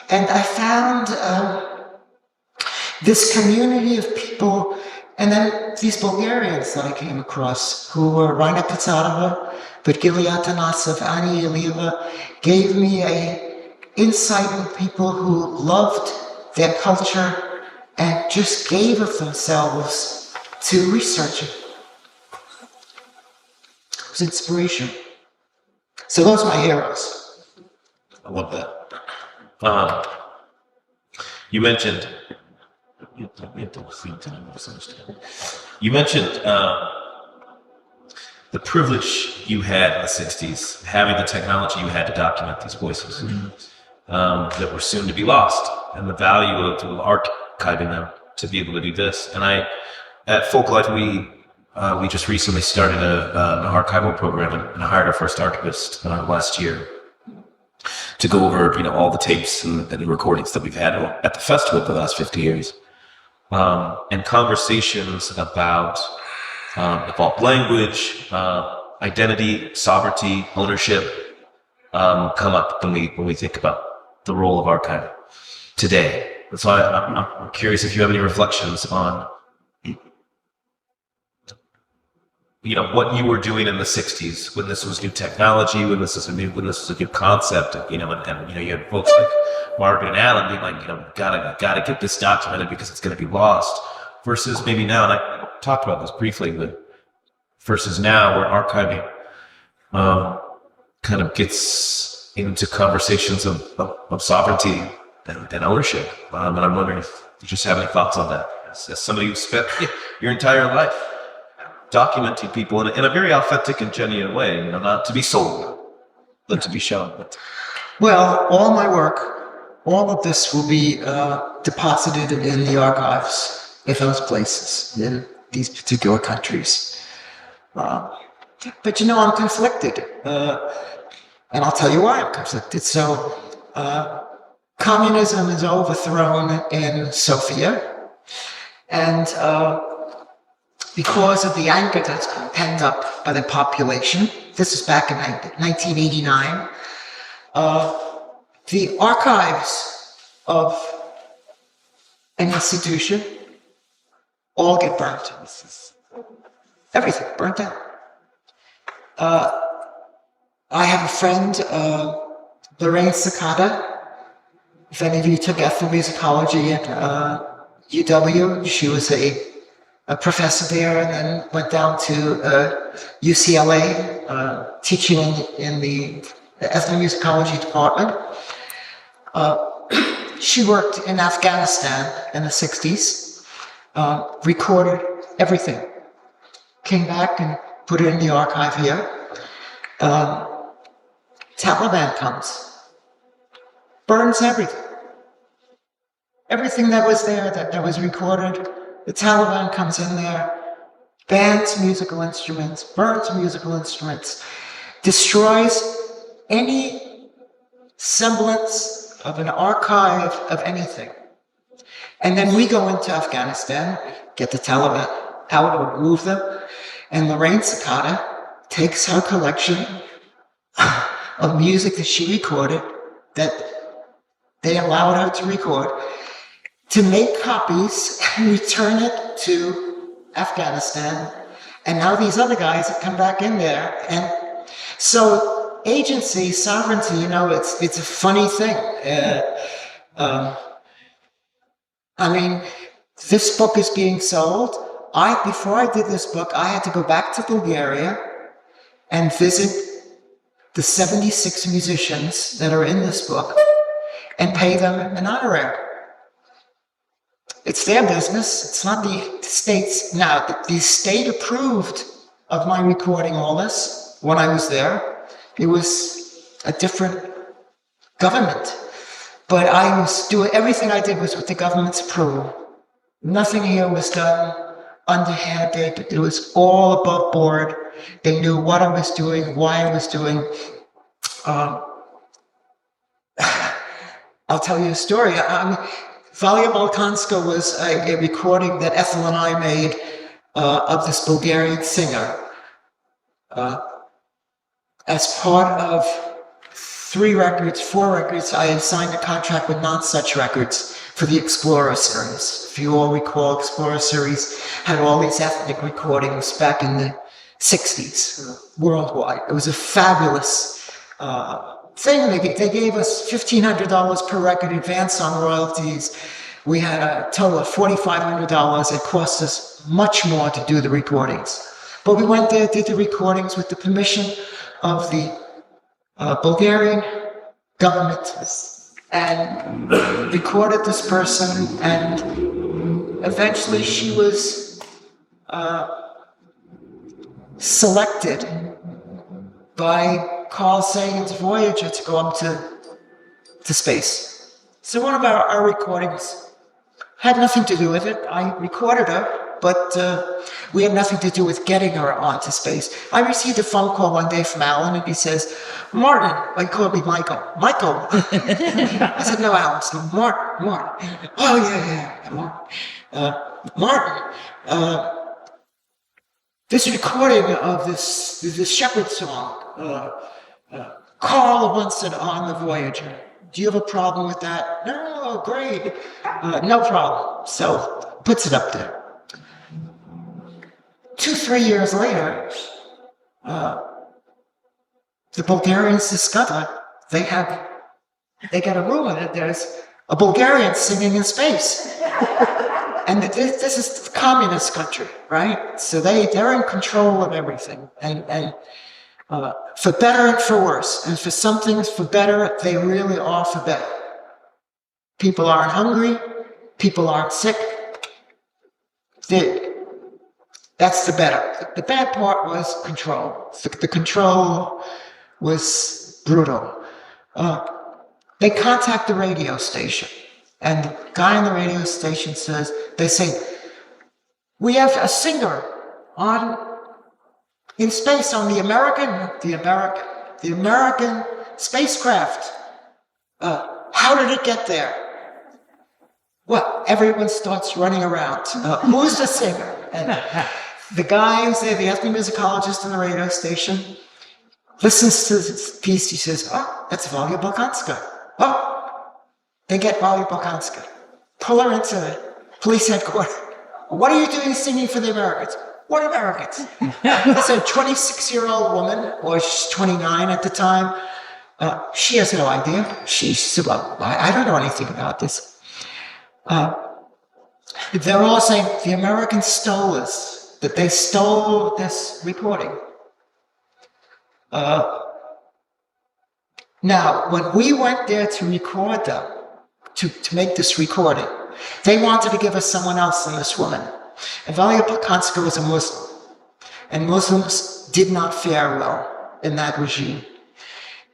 And I found this community of people, and then these Bulgarians that I came across, who were Raina Pizzarova, Virgilia Tanasov, Ani Ilieva, gave me a insight into people who loved their culture and just gave of themselves to research it. It was inspiration. So those are my heroes. I love that. You mentioned the privilege you had in the 60s, having the technology you had to document these voices that were soon to be lost, and the value of archiving them to be able to do this. And at Folklife, we just recently started an archival program and hired our first archivist last year to go over all the tapes and the recordings that we've had at the festival for the last 50 years. And conversations about evolved language, identity, sovereignty, ownership come up when we think about the role of archiving today. So I'm curious if you have any reflections on what you were doing in the 60s when this was new technology, when this was a new concept, and you had folks like Margaret and Alan being like, gotta get this documented because it's going to be lost, versus maybe now, and I talked about this briefly, but versus now where archiving kind of gets into conversations of sovereignty and ownership. And I'm wondering if you just have any thoughts on that as somebody who spent your entire life documenting people in a very authentic and genuine way, not to be sold, but to be shown. Well, all my work, all of this will be deposited in the archives in those places, in these particular countries. But I'm conflicted. And I'll tell you why I'm conflicted. So, communism is overthrown in Sofia, and because of the anger that's been pent up by the population, this is back in 1989, the archives of an institution all get burnt. Everything burnt down. I have a friend, Lorraine Sakata. If any of you took ethnomusicology at UW, she was a a professor there, and then went down to UCLA, teaching in the ethnomusicology department. She worked in Afghanistan in the 60s, recorded everything, came back and put it in the archive here. Taliban comes, burns everything. Everything that was there, that was recorded, the Taliban comes in there, bans musical instruments, burns musical instruments, destroys any semblance of an archive of anything. And then we go into Afghanistan, get the Taliban out or remove them, and Lorraine Sakata takes her collection of music that she recorded, that they allowed her to record, to make copies and return it to Afghanistan. And now these other guys have come back in there. And so agency, sovereignty, it's a funny thing. I mean, this book is being sold. Before I did this book, I had to go back to Bulgaria and visit the 76 musicians that are in this book and pay them an honorarium. It's their business. It's not the state's. Now, the state approved of my recording all this when I was there. It was a different government. But I was doing, everything I did was with the government's approval. Nothing here was done underhanded. It was all above board. They knew what I was doing, why I was doing. I'll tell you a story. Valia Balkanska was a recording that Ethel and I made of this Bulgarian singer as part of 4 records. I had signed a contract with Non-Such Records for the Explorer series. If you all recall, Explorer series had all these ethnic recordings back in the 60s worldwide. It was a fabulous thing. They gave us $1,500 per record advance on royalties. We had a total of $4,500. It cost us much more to do the recordings. But we went there, did the recordings with the permission of the Bulgarian government, and recorded this person, and eventually she was selected by Carl Sagan's Voyager to go up to space. So one of our recordings had nothing to do with it. I recorded her, but we had nothing to do with getting her onto space. I received a phone call one day from Alan, and he says, "Martin," he called me Michael. Michael. I said, "No, Alan." So Martin. Oh, yeah, Martin. This recording of this shepherd song, Carl wants it on the Voyager. Do you have a problem with that? No, great. No problem. So puts it up there. 2-3 years later, the Bulgarians discover they get a rumor that there's a Bulgarian singing in space. And this is the communist country, right? So they're in control of everything. And for better and for worse. And for some things for better, they really are for better. People aren't hungry. People aren't sick. That's the better. The bad part was control. The control was brutal. They contact the radio station, and the guy on the radio station they say, "We have a singer in space on the American spacecraft. How did it get there?" Well, everyone starts running around. Who's the singer? And the guy who's there, the ethnomusicologist on the radio station, listens to this piece. He says, "Oh, that's Valia Balkanska." Oh, they get Valia Balkanska. Pull her into the police headquarters. "What are you doing singing for the Americans?" "What Americans?" It's a 26-year-old woman, or she's 29 at the time. She has no idea. She said, "Well, I don't know anything about this." They're all saying the Americans stole this, that they stole this recording. Now, when we went there to record them, to make this recording, they wanted to give us someone else than this woman. And Valia Plakanska was a Muslim, and Muslims did not fare well in that regime.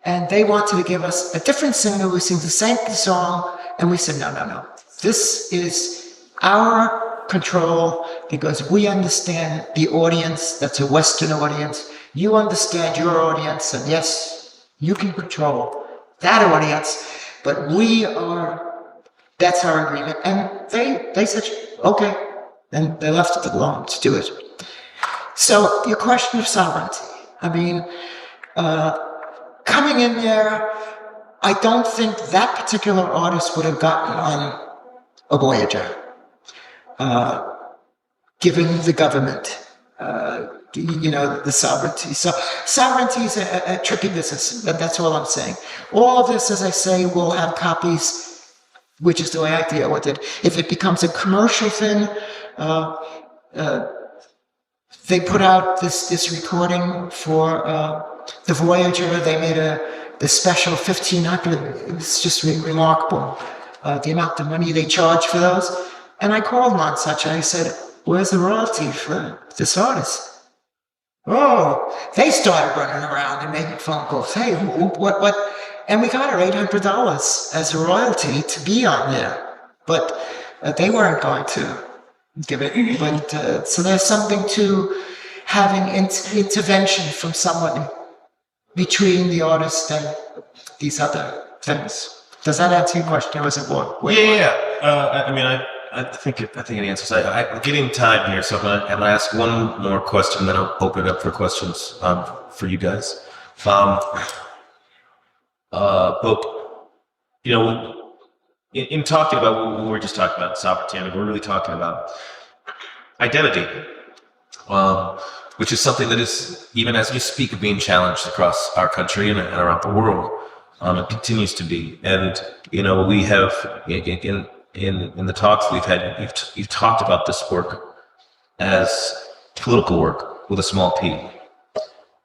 And they wanted to give us a different singer who sings the same song, and we said, no, no, no. This is our control because we understand the audience, that's a Western audience. You understand your audience, and yes, you can control that audience, but that's our agreement. And they said, okay. And they left it alone to do it. So your question of sovereignty, I mean, coming in there, I don't think that particular artist would have gotten on a Voyager, given the government, the sovereignty. So sovereignty is a tricky business. That's all I'm saying. All of this, as I say, will have copies, which is the way I deal with it. If it becomes a commercial thing, they put out this recording for the Voyager. They made the special 1,500. It's just remarkable, the amount of money they charge for those. And I called Nonsuch and I said, where's the royalty for this artist? Oh, they started running around and making phone calls. Hey, what? And we got her $800 as a royalty to be on there. But they weren't going to give it. But so there's something to having intervention from someone between the artist and these other things. Does that answer your question? Or was it more? I mean, I think it answers. I'm getting time here, so I'm gonna ask one more question, then I'll open it up for questions for you guys. But in talking about what we were just talking about, sovereignty, I mean, we're really talking about identity, which is something that is, even as we speak, being challenged across our country and around the world. It continues to be, and we have in the talks we've had, you've talked about this work as political work with a small p,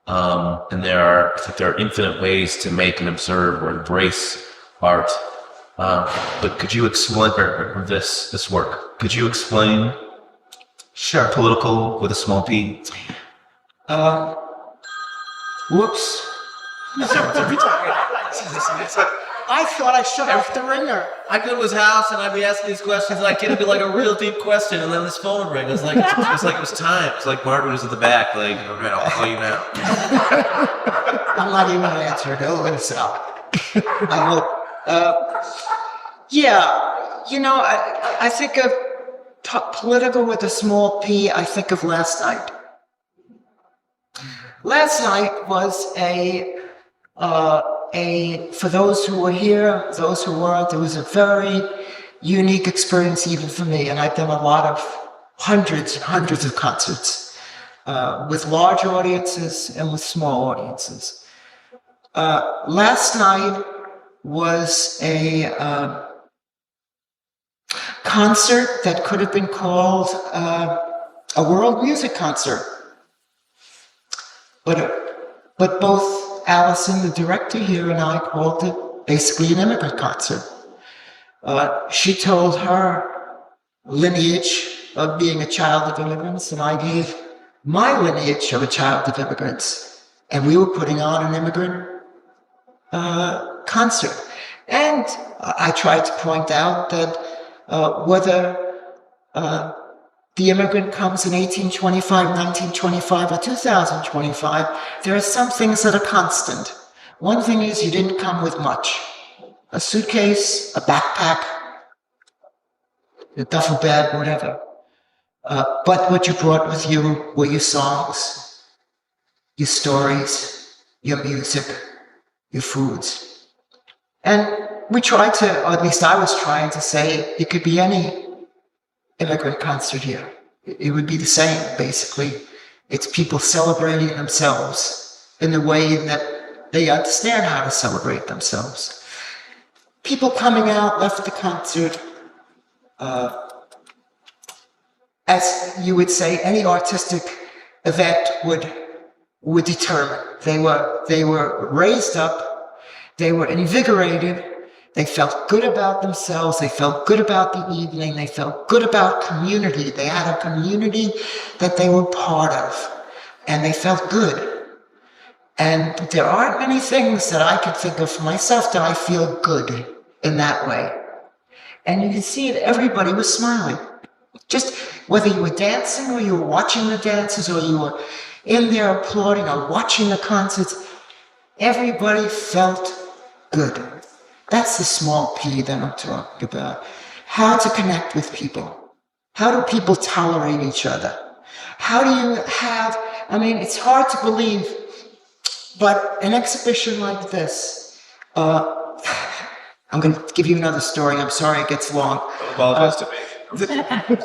and I think there are infinite ways to make and observe or embrace art. But could you explain this work? Could you explain? Sure. Political with a small p. Whoops. I thought I shut off the ringer. I'd go to his house and I'd be asking these questions like it'd be like a real deep question, and then this phone would ring. It was like it was time. It was like Martin was at the back, like, okay, I'll call you now. I'm not even gonna answer it. It'll itself. I hope. I think of political with a small p. I think of last night. Last night was for those who were here, those who weren't, it was a very unique experience even for me. And I've done a lot of hundreds and hundreds of concerts with large audiences and with small audiences. Last night was a concert that could have been called a world music concert. But both Allison, the director here, and I called it basically an immigrant concert. She told her lineage of being a child of immigrants, and I gave my lineage of a child of immigrants. And we were putting on an immigrant concert. And I tried to point out that whether the immigrant comes in 1825, 1925, or 2025, there are some things that are constant. One thing is you didn't come with much. A suitcase, a backpack, a duffel bag, whatever. But what you brought with you were your songs, your stories, your music, your foods. And we tried to, or at least I was trying to say, it could be any immigrant concert here. It would be the same, basically. It's people celebrating themselves in the way that they understand how to celebrate themselves. People coming out left the concert as you would say, any artistic event would determine. They were raised up, they were invigorated, they felt good about themselves, they felt good about the evening, they felt good about community. They had a community that they were part of, and they felt good. And there aren't many things that I could think of for myself that I feel good in that way. And you can see it, everybody was smiling. Just whether you were dancing or you were watching the dances or you were in there applauding or watching the concerts, everybody felt good. That's the small P that I'm talking about. How to connect with people. How do people tolerate each other? How do you have, it's hard to believe, but an exhibition like this, I'm going to give you another story. I'm sorry it gets long. Apologize to me.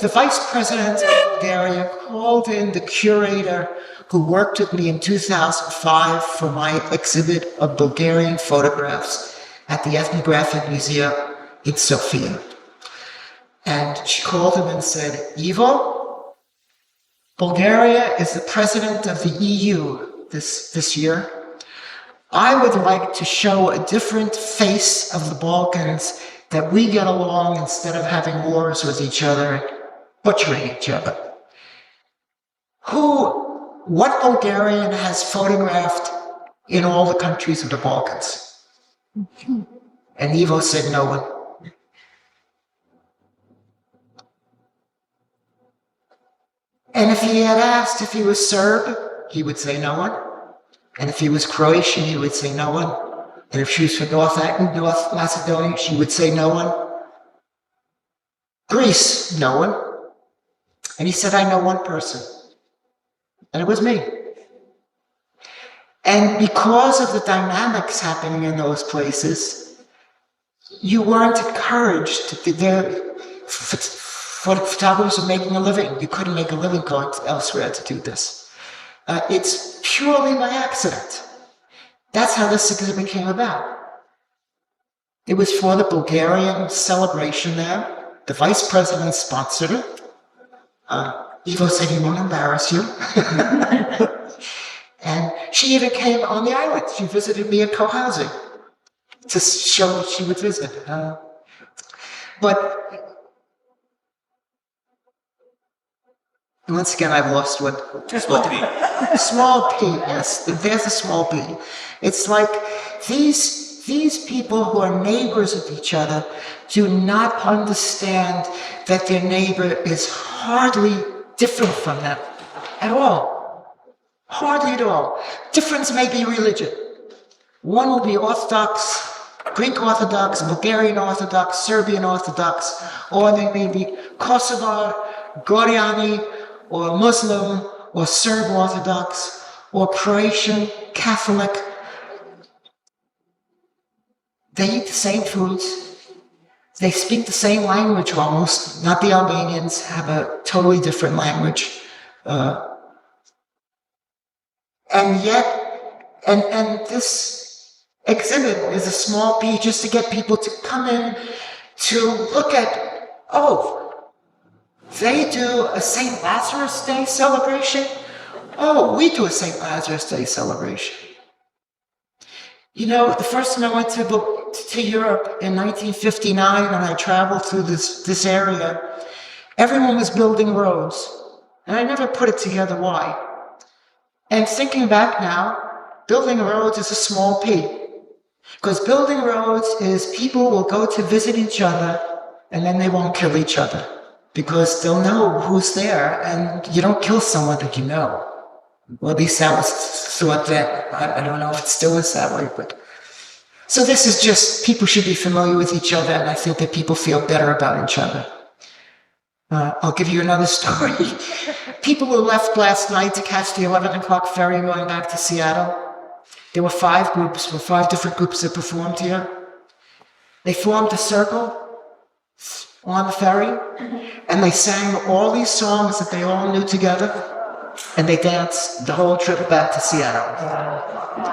The vice president of Bulgaria called in the curator who worked with me in 2005 for my exhibit of Bulgarian photographs at the Ethnographic Museum in Sofia. And she called him and said, Ivo, Bulgaria is the president of the EU this year. I would like to show a different face of the Balkans, that we get along instead of having wars with each other and butchering each other. What Bulgarian has photographed in all the countries of the Balkans? And Ivo said no one. And if he had asked if he was Serb, he would say no one. And if he was Croatian, he would say no one. And if she was from North Macedonia, she would say no one. Greece, no one. And he said, I know one person. And it was me. And because of the dynamics happening in those places, you weren't encouraged. Photographers were making a living. You couldn't make a living going elsewhere to do this. It's purely by accident. That's how this exhibit came about. It was for the Bulgarian celebration there. The vice president sponsored it. Ivo said he won't embarrass you. And she even came on the island. She visited me at co-housing to show that she would visit. But once again, I've lost one. Small P. Small P, yes. There's a small P. It's like these people who are neighbors of each other do not understand that their neighbor is hardly different from them at all. Hardly at all. Difference may be religion. One will be Orthodox, Greek Orthodox, Bulgarian Orthodox, Serbian Orthodox, or they may be Kosovar, Gorjani, or Muslim, or Serb Orthodox, or Croatian, Catholic. They eat the same foods. They speak the same language almost. Not the Albanians have a totally different language. And yet, and this exhibit is a small P just to get people to come in to look at, they do a St. Lazarus Day celebration? Oh, we do a St. Lazarus Day celebration. You know, the first time I went to Europe in 1959 and I traveled through this area, everyone was building roads. And I never put it together why. And thinking back now, building roads is a small P. Because building roads is people will go to visit each other and then they won't kill each other. Because they'll know who's there and you don't kill someone that you know. Well, at least that was thought then. I don't know if it still is that way, but. So this is just, people should be familiar with each other and I think that people feel better about each other. I'll give you another story. People who left last night to catch the 11 o'clock ferry going back to Seattle. There were 5 different groups that performed here. They formed a circle on the ferry, and they sang all these songs that they all knew together, and they danced the whole trip back to Seattle.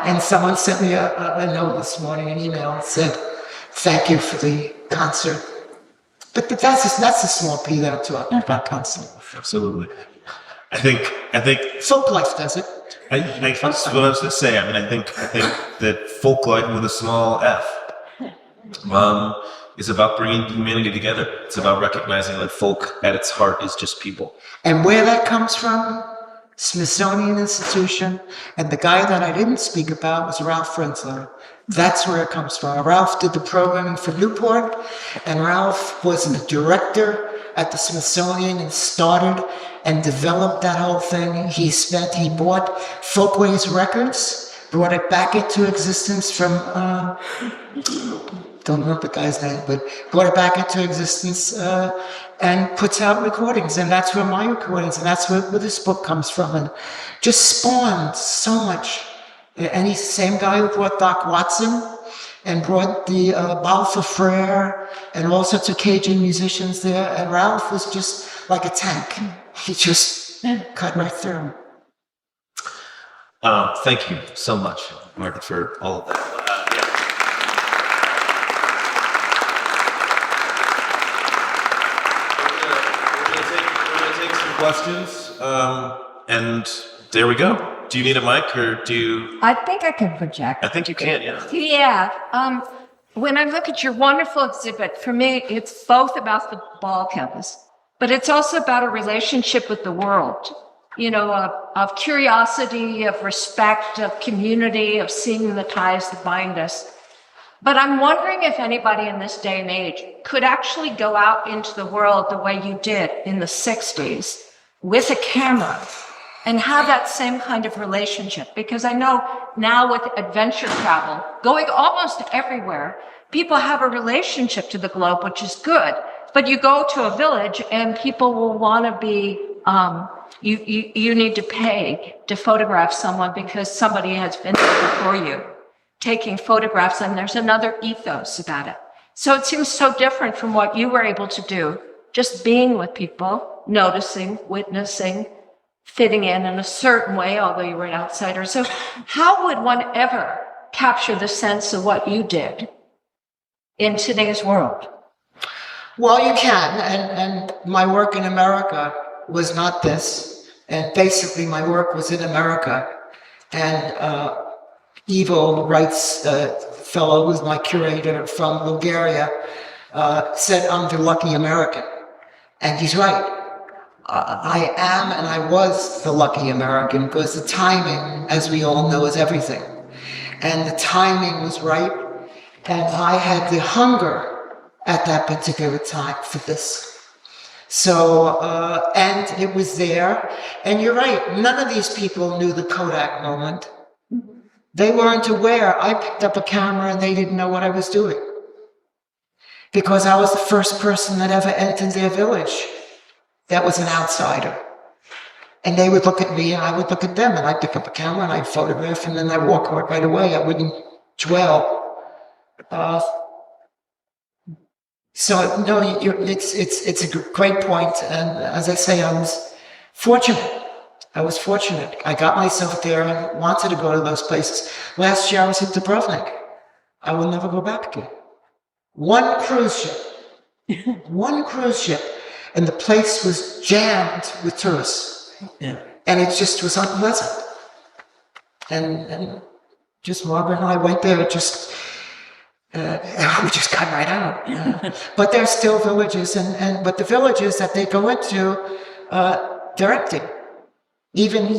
And someone sent me a note this morning, an email, and said, thank you for the concert. But that's a small P that I'm talking about constantly. Absolutely. I think Folklife does it. that's what I was going to say. I mean, I think that Folklife with a small f is about bringing humanity together. It's about recognizing that folk at its heart is just people. And where that comes from, Smithsonian Institution, and the guy that I didn't speak about was Ralph Renslow. That's where it comes from. Ralph did the programming for Newport, and Ralph was the director at the Smithsonian and started and developed that whole thing. He bought Folkways Records, brought it back into existence from, don't remember the guy's name, but brought it back into existence and puts out recordings. And that's where my recordings, and that's where this book comes from. And just spawned so much. And he's the same guy who brought Doc Watson and brought the Balfour Frere and all sorts of Cajun musicians there. And Ralph was just like a tank. He just cut right through. Thank you so much, Martin, for all of that. We're gonna take some questions, and there we go. Do you need a mic, or do you? I think I can project. I think you can, yeah. Yeah. When I look at your wonderful exhibit, for me, it's both about the Balkans, but it's also about a relationship with the world, of curiosity, of respect, of community, of seeing the ties that bind us. But I'm wondering if anybody in this day and age could actually go out into the world the way you did in the 60s with a camera and have that same kind of relationship. Because I know now with adventure travel, going almost everywhere, people have a relationship to the globe, which is good. But you go to a village and people will want to be, you need to pay to photograph someone because somebody has been there before you, taking photographs, and there's another ethos about it. So it seems so different from what you were able to do, just being with people, noticing, witnessing, fitting in a certain way, although you were an outsider. So how would one ever capture the sense of what you did in today's world? Well, you can, and my work in America was not this, and basically my work was in America, and Ivo Wright's fellow, who's my curator from Bulgaria, said I'm the lucky American, and he's right. I am and I was the lucky American because the timing, as we all know, is everything. And the timing was right, and I had the hunger at that particular time for this. So, and it was there. And you're right, none of these people knew the Kodak moment. They weren't aware. I picked up a camera and they didn't know what I was doing. Because I was the first person that ever entered their village that was an outsider. And they would look at me and I would look at them, and I'd pick up a camera and I'd photograph, and then I'd walk out right away. I wouldn't dwell. So no, it's a great point. And as I say, I was fortunate. I got myself there and wanted to go to those places. Last year I was in Dubrovnik. I will never go back again. One cruise ship, and the place was jammed with tourists. Yeah. And it just was unpleasant. And just Margaret and I went there, we just got right out. But there's still villages, but the villages that they go into, they're empty. Even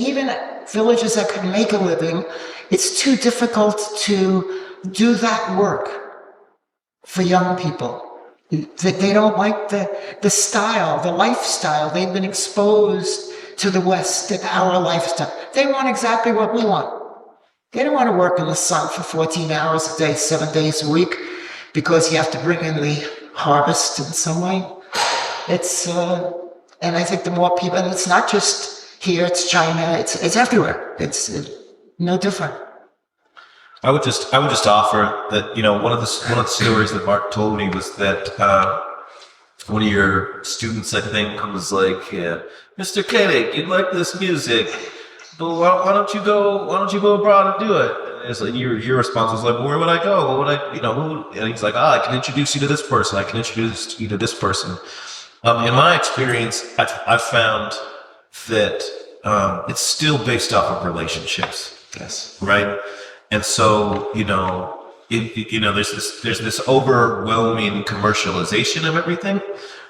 villages that could make a living, it's too difficult to do that work for young people. They don't like the style, the lifestyle. They've been exposed to the West and our lifestyle. They want exactly what we want. They don't want to work in the sun for 14 hours a day, 7 days a week, because you have to bring in the harvest in some way. It's, and I think the more people, and it's not just here, it's China, it's everywhere. It's no different. I would just offer that, one of the stories that Mark told me was that one of your students, I think, was like, Mr. Koenig, you like this music, but why don't you go abroad and do it? And it's like your response was like, well, where would I go? What would I, and he's like, I can introduce you to this person. I can introduce you to this person. In my experience, I've found that it's still based off of relationships. Yes. Right. And so, there's this overwhelming commercialization of everything,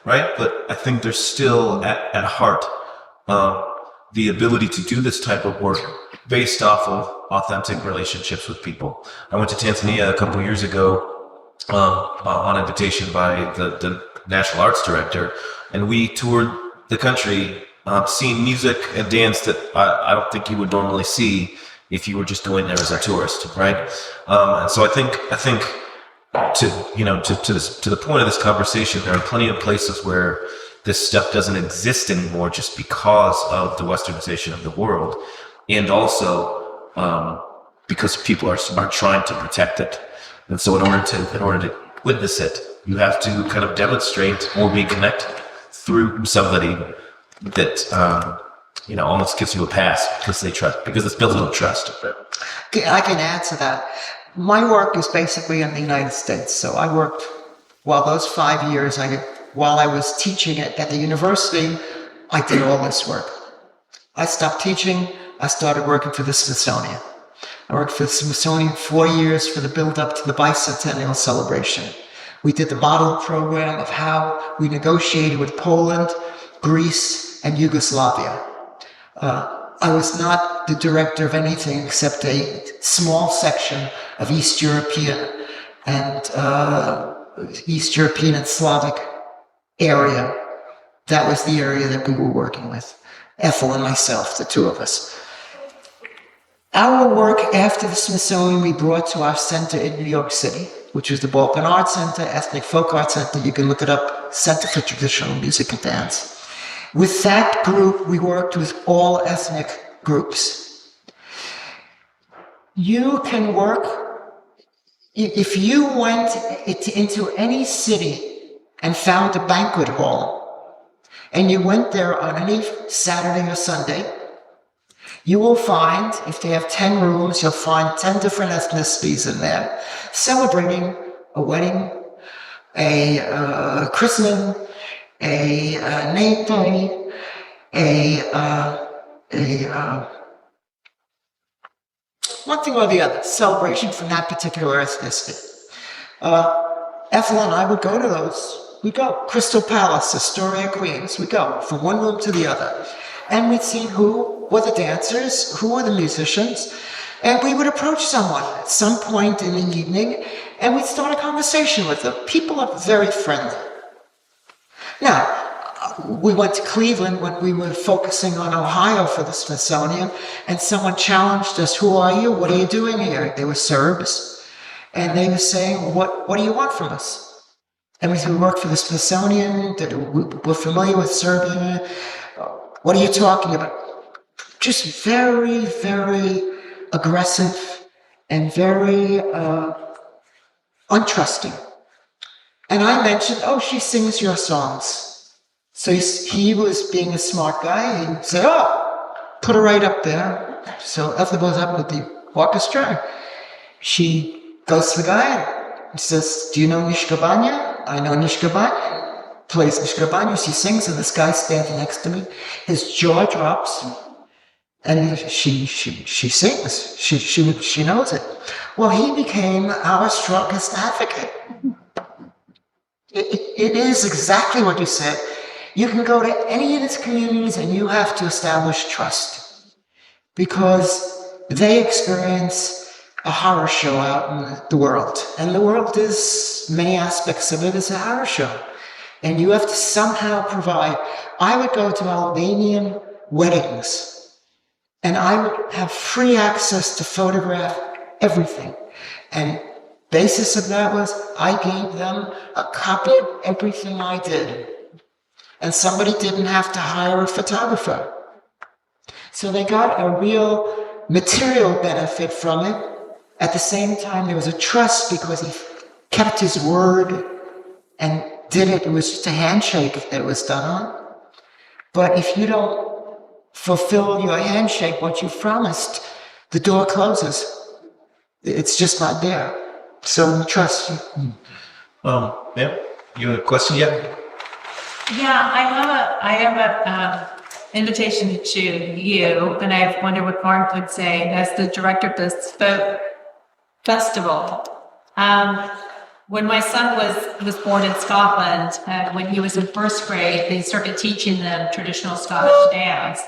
right? But I think there's still at heart the ability to do this type of work based off of authentic relationships with people. I went to Tanzania a couple of years ago on invitation by the National Arts Director, and we toured the country seeing music and dance that I don't think you would normally see if you were just going there as a tourist, right? And so I think to the point of this conversation, there are plenty of places where this stuff doesn't exist anymore just because of the westernization of the world, and also because people are trying to protect it. And so in order to witness it, you have to kind of demonstrate or reconnect through somebody that almost gives you a pass because it's built on trust. I can add to that. My work is basically in the United States. So I worked, those 5 years, while I was teaching at the university, I did all this work. I stopped teaching. I started working for the Smithsonian. I worked for the Smithsonian 4 years for the build-up to the bicentennial celebration. We did the model program of how we negotiated with Poland, Greece, and Yugoslavia. I was not the director of anything except a small section of East European and Slavic area. That was the area that we were working with. Ethel and myself, the two of us. Our work after the Smithsonian we brought to our center in New York City, which is the Balkan Center, Ethnic Folk Art Center. You can look it up, Center for Traditional Music and Dance. With that group, we worked with all ethnic groups. You can work, if you went into any city and found a banquet hall, and you went there on any Saturday or Sunday, you will find, if they have 10 rooms, you'll find 10 different ethnicities in there, celebrating a wedding, a christening, a name day, one thing or the other, celebration from that particular ethnicity. Ethel and I would go to those. We'd go. Crystal Palace, Astoria, Queens. We'd go from one room to the other. And we'd see who were the dancers, who were the musicians, and we would approach someone at some point in the evening, and we'd start a conversation with them. People are very friendly. Now, we went to Cleveland when we were focusing on Ohio for the Smithsonian, and someone challenged us, "Who are you? What are you doing here?" They were Serbs, and they were saying, what do you want from us? And we said, "We work for the Smithsonian, we're familiar with Serbia. What are you talking about?" Just very, very aggressive and very untrusting. And I mentioned, "Oh, she sings your songs." So he was being a smart guy. He said, "Oh, put her right up there." So Ethel goes up with the orchestra. She goes to the guy and says, "Do you know Nishkabanya?" "I know Nishkabanya." Plays Nishkabanya. She sings, and this guy standing next to me, his jaw drops. And she sings. She knows it. Well, he became our strongest advocate. It is exactly what you said. You can go to any of these communities and you have to establish trust because they experience a horror show out in the world. And the world is, many aspects of it is a horror show. And you have to somehow provide. I would go to Albanian weddings and I would have free access to photograph everything. And basis of that was I gave them a copy of everything I did. And somebody didn't have to hire a photographer. So they got a real material benefit from it. At the same time, there was a trust because he kept his word and did it. It was just a handshake that it was done on. But if you don't fulfill your handshake, what you promised, the door closes. It's just not there. So trust. Yeah. You have a question yet? Yeah, I have a invitation to you, and I wonder what Mark would say as the director of this folk festival. When my son was born in Scotland, when he was in first grade, they started teaching them traditional Scottish dance.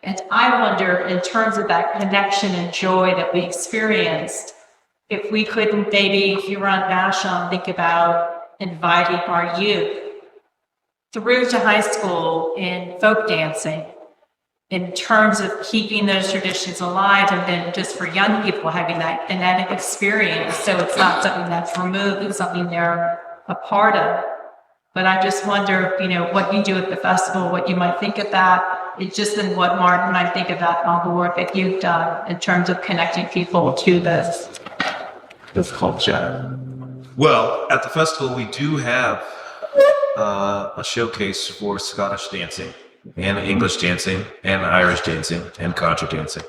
And I wonder, in terms of that connection and joy that we experienced, if we could maybe, if you were on Vashon, think about inviting our youth through to high school in folk dancing, in terms of keeping those traditions alive, and then just for young people having that kinetic experience. So it's not something that's removed, it's something they're a part of. But I just wonder, what you do at the festival, what you might think of that. It's just in what Martin might think about all the work that you've done in terms of connecting people to this culture. Well, at the festival, we do have a showcase for Scottish dancing and English dancing and Irish dancing and contra dancing.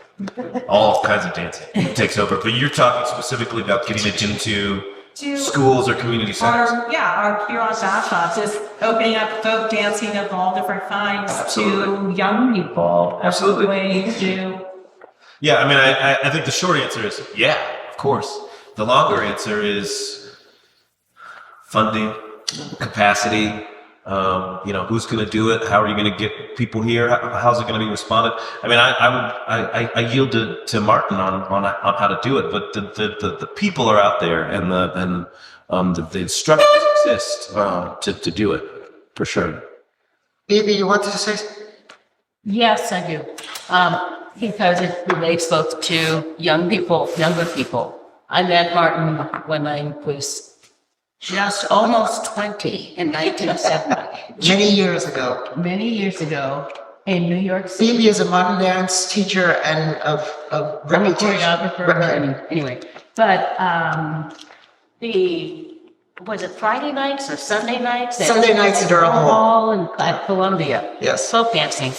All kinds of dancing takes over. But you're talking specifically about getting it into schools or community centers. Our here on Vashon, just opening up folk dancing of all different kinds to young people. Absolutely. Way to do. Yeah, I mean, I think the short answer is yeah, of course. The longer answer is funding, capacity. Who's going to do it? How are you going to get people here? How's it going to be responded? I mean, I yield to Martin on how to do it, but the people are out there, and the instructors exist to do it for sure. Evie, you wanted to say? Yes, I do. Because it relates both to younger people. I met Martin when I was just almost 20 in 1970. Many years ago. Many years ago in New York City. Evie is a modern dance teacher and of I'm a reputation. choreographer. Anyway, but was it Friday nights or Sunday nights? Sunday nights at Earl Hall. At Columbia. Yes. Folk dancing.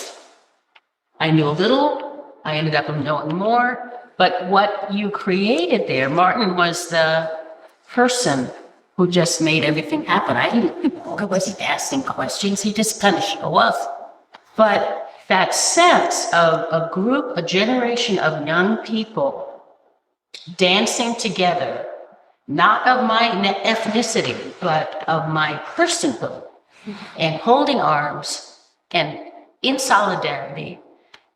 I knew a little. I ended up knowing more. But what you created there, Martin was the person who just made everything happen. I wasn't asking questions. He just kind of show up. But that sense of a group, a generation of young people dancing together, not of my ethnicity, but of my personhood, and holding arms and in solidarity,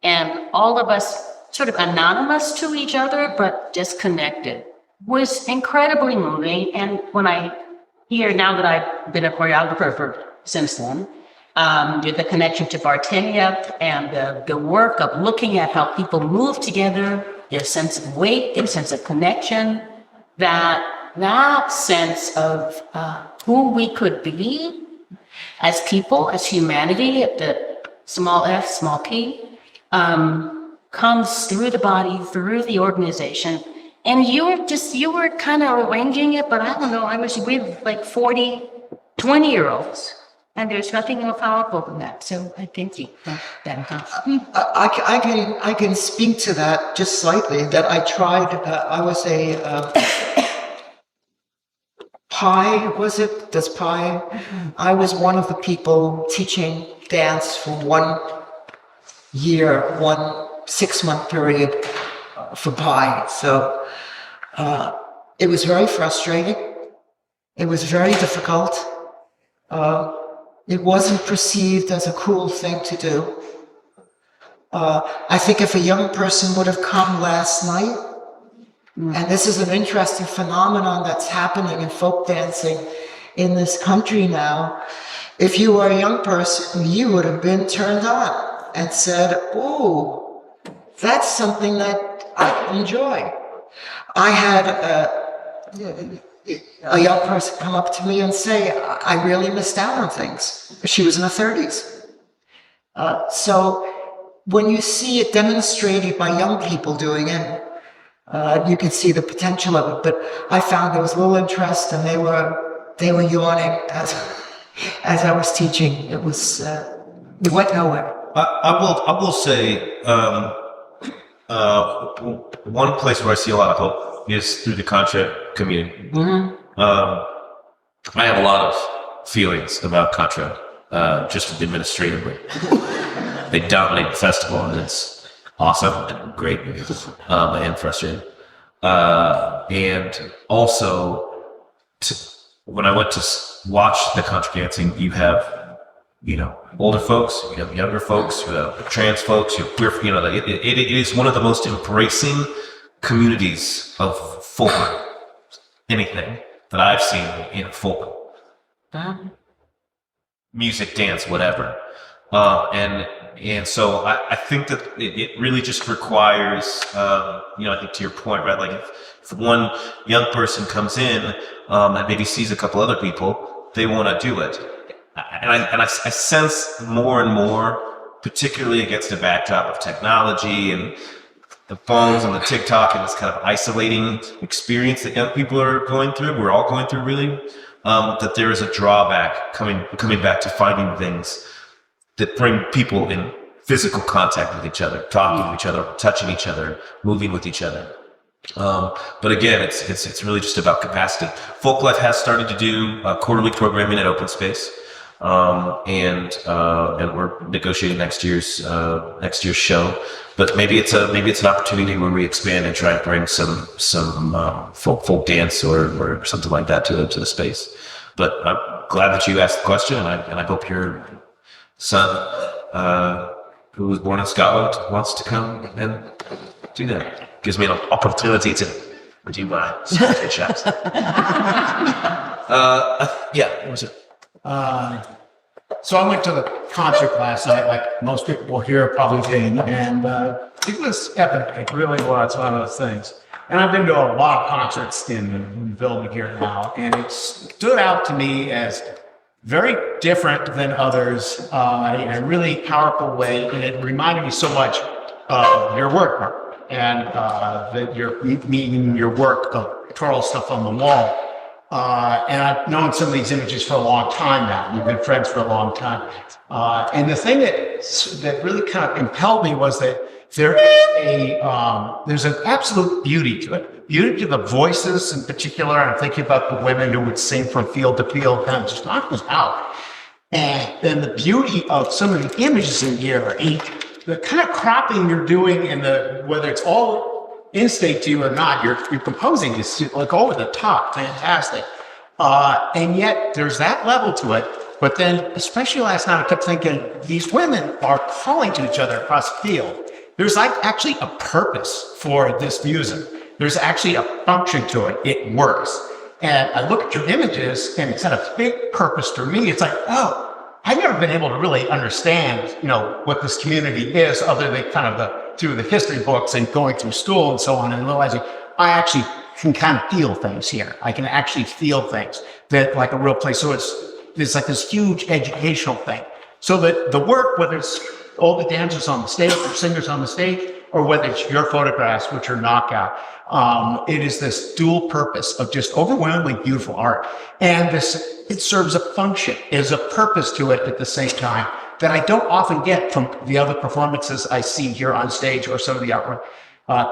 and all of us sort of anonymous to each other, but just connected, was incredibly moving. And when I hear now that I've been a choreographer since then, the connection to Bartenia and the work of looking at how people move together, their sense of weight, their sense of connection, that sense of who we could be as people, as humanity, at the small f, small p, comes through the body, through the organization. And you were kind of arranging it, but I don't know, I was with like 40, 20-year-olds. And there's nothing more powerful than that. So I thank you for that. I can speak to that just slightly. That I tried. I was a Pi. Was it? Does Pi? I was one of the people teaching dance for 1 year, 1 6-month period for Pi. So it was very frustrating. It was very difficult. It wasn't perceived as a cool thing to do. I think if a young person would have come last night, and this is an interesting phenomenon that's happening in folk dancing in this country now, if you were a young person, you would have been turned on and said, "Oh, that's something that I enjoy." I had a young person come up to me and say, "I really missed out on things." She was in her 30s. So when you see it demonstrated by young people doing it, you can see the potential of it. But I found there was little interest, and they were yawning as I was teaching. It went nowhere. I will say one place where I see a lot of hope is through the contra community. I have a lot of feelings about contra. just administratively. They dominate the festival, and it's awesome and great, and frustrating. And also, when I went to watch the contra dancing, you have, older folks, you have younger folks, you have trans folks, you have queer, it is one of the most embracing communities of folk anything that I've seen in folk music, dance, whatever. And so I think that it really just requires, I think to your point, right? Like if one young person comes in that maybe sees a couple other people, they want to do it. And I sense more and more, particularly against a backdrop of technology and the phones and the TikTok and this kind of isolating experience that young people are going through, we're all going through really, that there is a drawback coming back to finding things that bring people in physical contact with each other, talking to each other, touching each other, moving with each other. But again, it's really just about capacity. Folklife has started to do quarterly programming at Open Space, and we're negotiating next year's show. But maybe it's an opportunity where we expand and try and bring some folk dance or something like that to the space. But I'm glad that you asked the question, and I hope your son, who was born in Scotland, wants to come and do that. Gives me an opportunity to do my Scottish chaps. What was it? So I went to the concert last night, like most people here probably did, and it was epic. It really was one of those things. And I've been to a lot of concerts in the building here now, and it stood out to me as very different than others in a really powerful way, and it reminded me so much of your work, Mark, and that you're meeting your work of pictorial stuff on the wall. And I've known some of these images for a long time now. We've been friends for a long time. And the thing that really kind of impelled me was that there's an absolute beauty to it. Beauty to the voices in particular. I'm thinking about the women who would sing from field to field, kind of just knock us out. And then the beauty of some of the images in here, and the kind of cropping you're doing, and whether it's all in-state to you or not, you're composing is like over the top, fantastic. And yet there's that level to it. But then, especially last night, I kept thinking, these women are calling to each other across the field. There's like actually a purpose for this music. There's actually a function to it. It works. And I look at your images, and it's had a big purpose for me. It's like, oh, I've never been able to really understand, what this community is, other than kind of through the history books and going through school and so on, and realizing I actually can kind of feel things here. I can actually feel things that like a real place. So it's like this huge educational thing. So that the work, whether it's all the dancers on the stage or singers on the stage, or whether it's your photographs, which are knockout, it is this dual purpose of just overwhelmingly beautiful art. And it serves a function, is a purpose to it at the same time that I don't often get from the other performances I see here on stage or some of the artwork.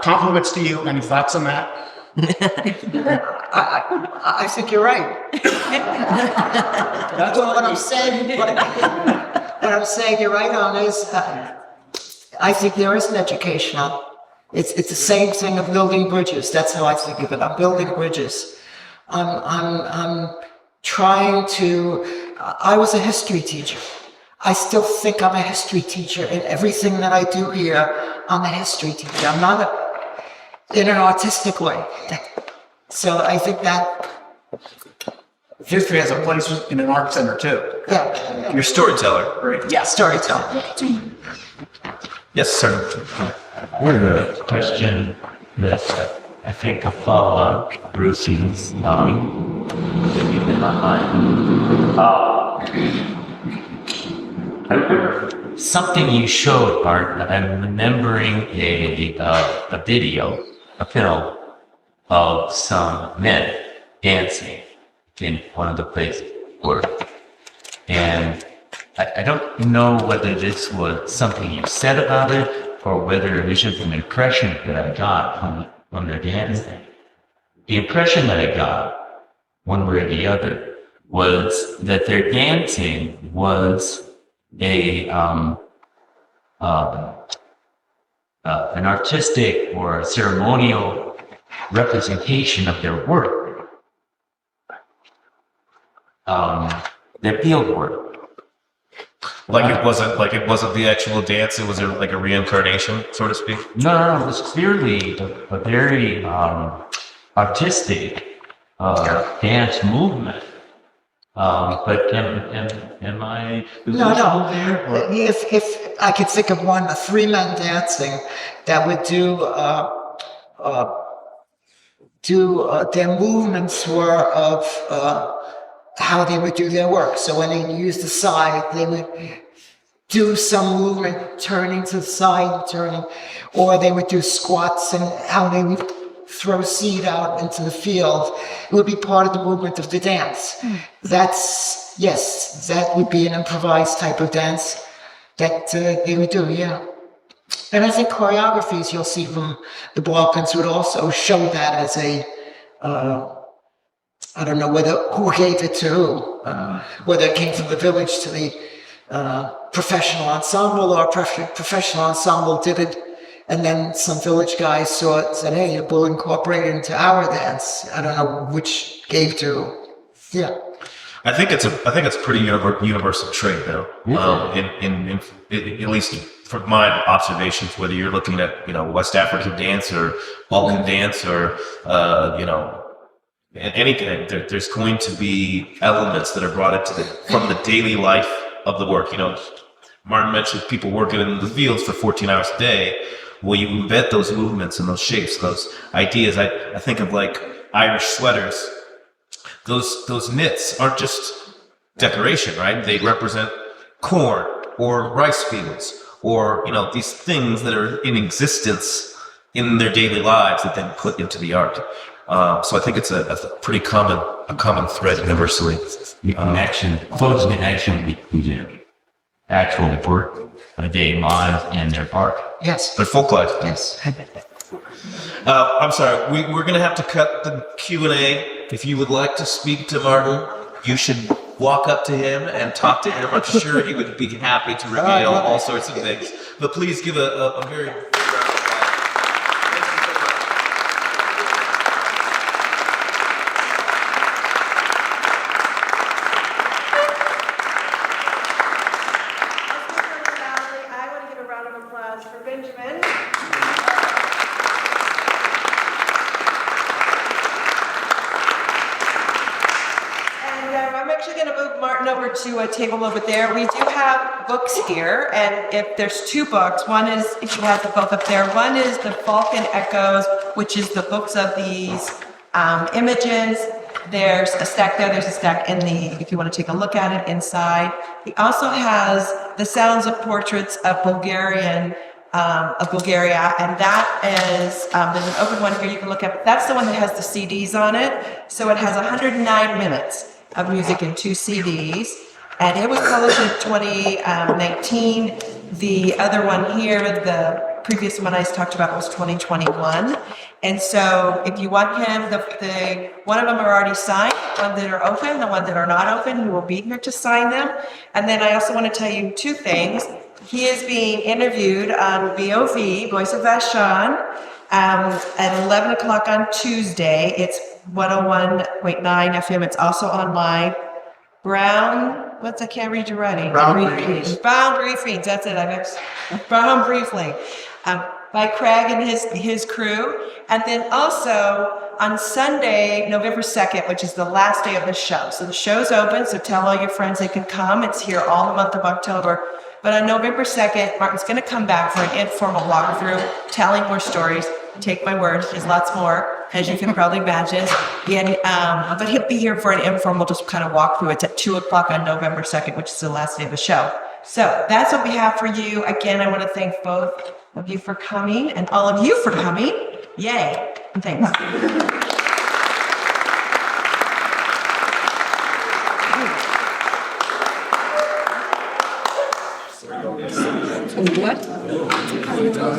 Compliments to you. Any thoughts on that? I think you're right. That's what I'm saying. What I'm saying you're right on is I think there is an educational. It's the same thing of building bridges. That's how I think of it. I'm building bridges. I'm trying to. I was a history teacher. I still think I'm a history teacher in everything that I do here. I'm a history teacher. I'm not in an artistic way. So I think that History has a place in an art center too. yeah, You're a storyteller, right? yeah, storytelling. Yes, sir. One of the question that I think a follow-up to Bruce's in my mind. I remember something you showed, Martin. I'm remembering a video, a film of some men dancing in one of the places we worked. And I don't know whether this was something you said about it or whether it was just an impression that I got from their dancing. The impression that I got, one way or the other, was that their dancing was an artistic or ceremonial representation of their work, their field work. Like it wasn't the actual dance. It was like a reincarnation, so to speak. No, it was clearly a very artistic dance movement. But am I No, no. there? Or- If I could think of one, a three-man dancing that would do their movements were of how they would do their work. So when they used the side, they would do some movement, turning to the side, turning, or they would do squats and how they would throw seed out into the field. It would be part of the movement of the dance. That would be an improvised type of dance that they would do, yeah. And I think choreographies you'll see from the Balkans would also show that as a, I don't know who gave it to who, whether it came from the village to the professional ensemble, or professional ensemble did it, and then some village guys saw it and said, hey, we'll incorporate it into our dance. I don't know which gave to who. Yeah. I think it's a pretty universal trait, though. In at least from my observations, whether you're looking at West African dance or Balkan dance or anything, there's going to be elements that are brought into from the daily life of the work. Martin mentioned people working in the fields for 14 hours a day. Well, you embed those movements and those shapes, those ideas. I think of like Irish sweaters. Those knits aren't just decoration, right? They represent corn or rice fields or, these things that are in existence in their daily lives that then put into the art. So I think it's a pretty common thread universally. Photos can actually be actual work, day lives and their art. Yes. But Folklife. Yes. I'm sorry. We're going to have to cut the Q&A. If you would like to speak to Martin, you should walk up to him and talk to him. I'm sure he would be happy to reveal all sorts of things. But please give a very... I want to give a round of applause for Benjamin. I'm actually going to move Martin over to a table over there. We do have books here, and if there's two books, one is, if you have them both up there, one is the Balkan Echoes, which is the books of these images. There's a stack there, there's a stack in if you want to take a look at it inside. He also has the sounds of portraits of Bulgaria, and that is, there's an open one here you can look at. That's the one that has the CDs on it. So it has 109 minutes of music in 2 CDs, and it was published in 2019. The other one here, the previous one I talked about, was 2021. And so if you want him, one of them are already signed, one that are open, the one that are not open, he will be here to sign them. And then I also want to tell you 2 things. He is being interviewed on VOV, Voice of Vashon, at 11 o'clock on Tuesday. It's 101.9 FM. It's also online. I can't read your writing. Brown Briefings. That's it. Brown Briefing. By Craig and his crew. And then also on Sunday, November 2nd, which is the last day of the show. So the show's open, so tell all your friends they can come. It's here all the month of October. But on November 2nd, Martin's going to come back for an informal walkthrough, telling more stories. Take my word, there's lots more, as you can probably imagine. But he'll be here for an informal, just kind of walkthrough. It's at 2 o'clock on November 2nd, which is the last day of the show. So that's what we have for you. Again, I want to thank both of you for coming and all of you for coming. Yay. And thanks. What?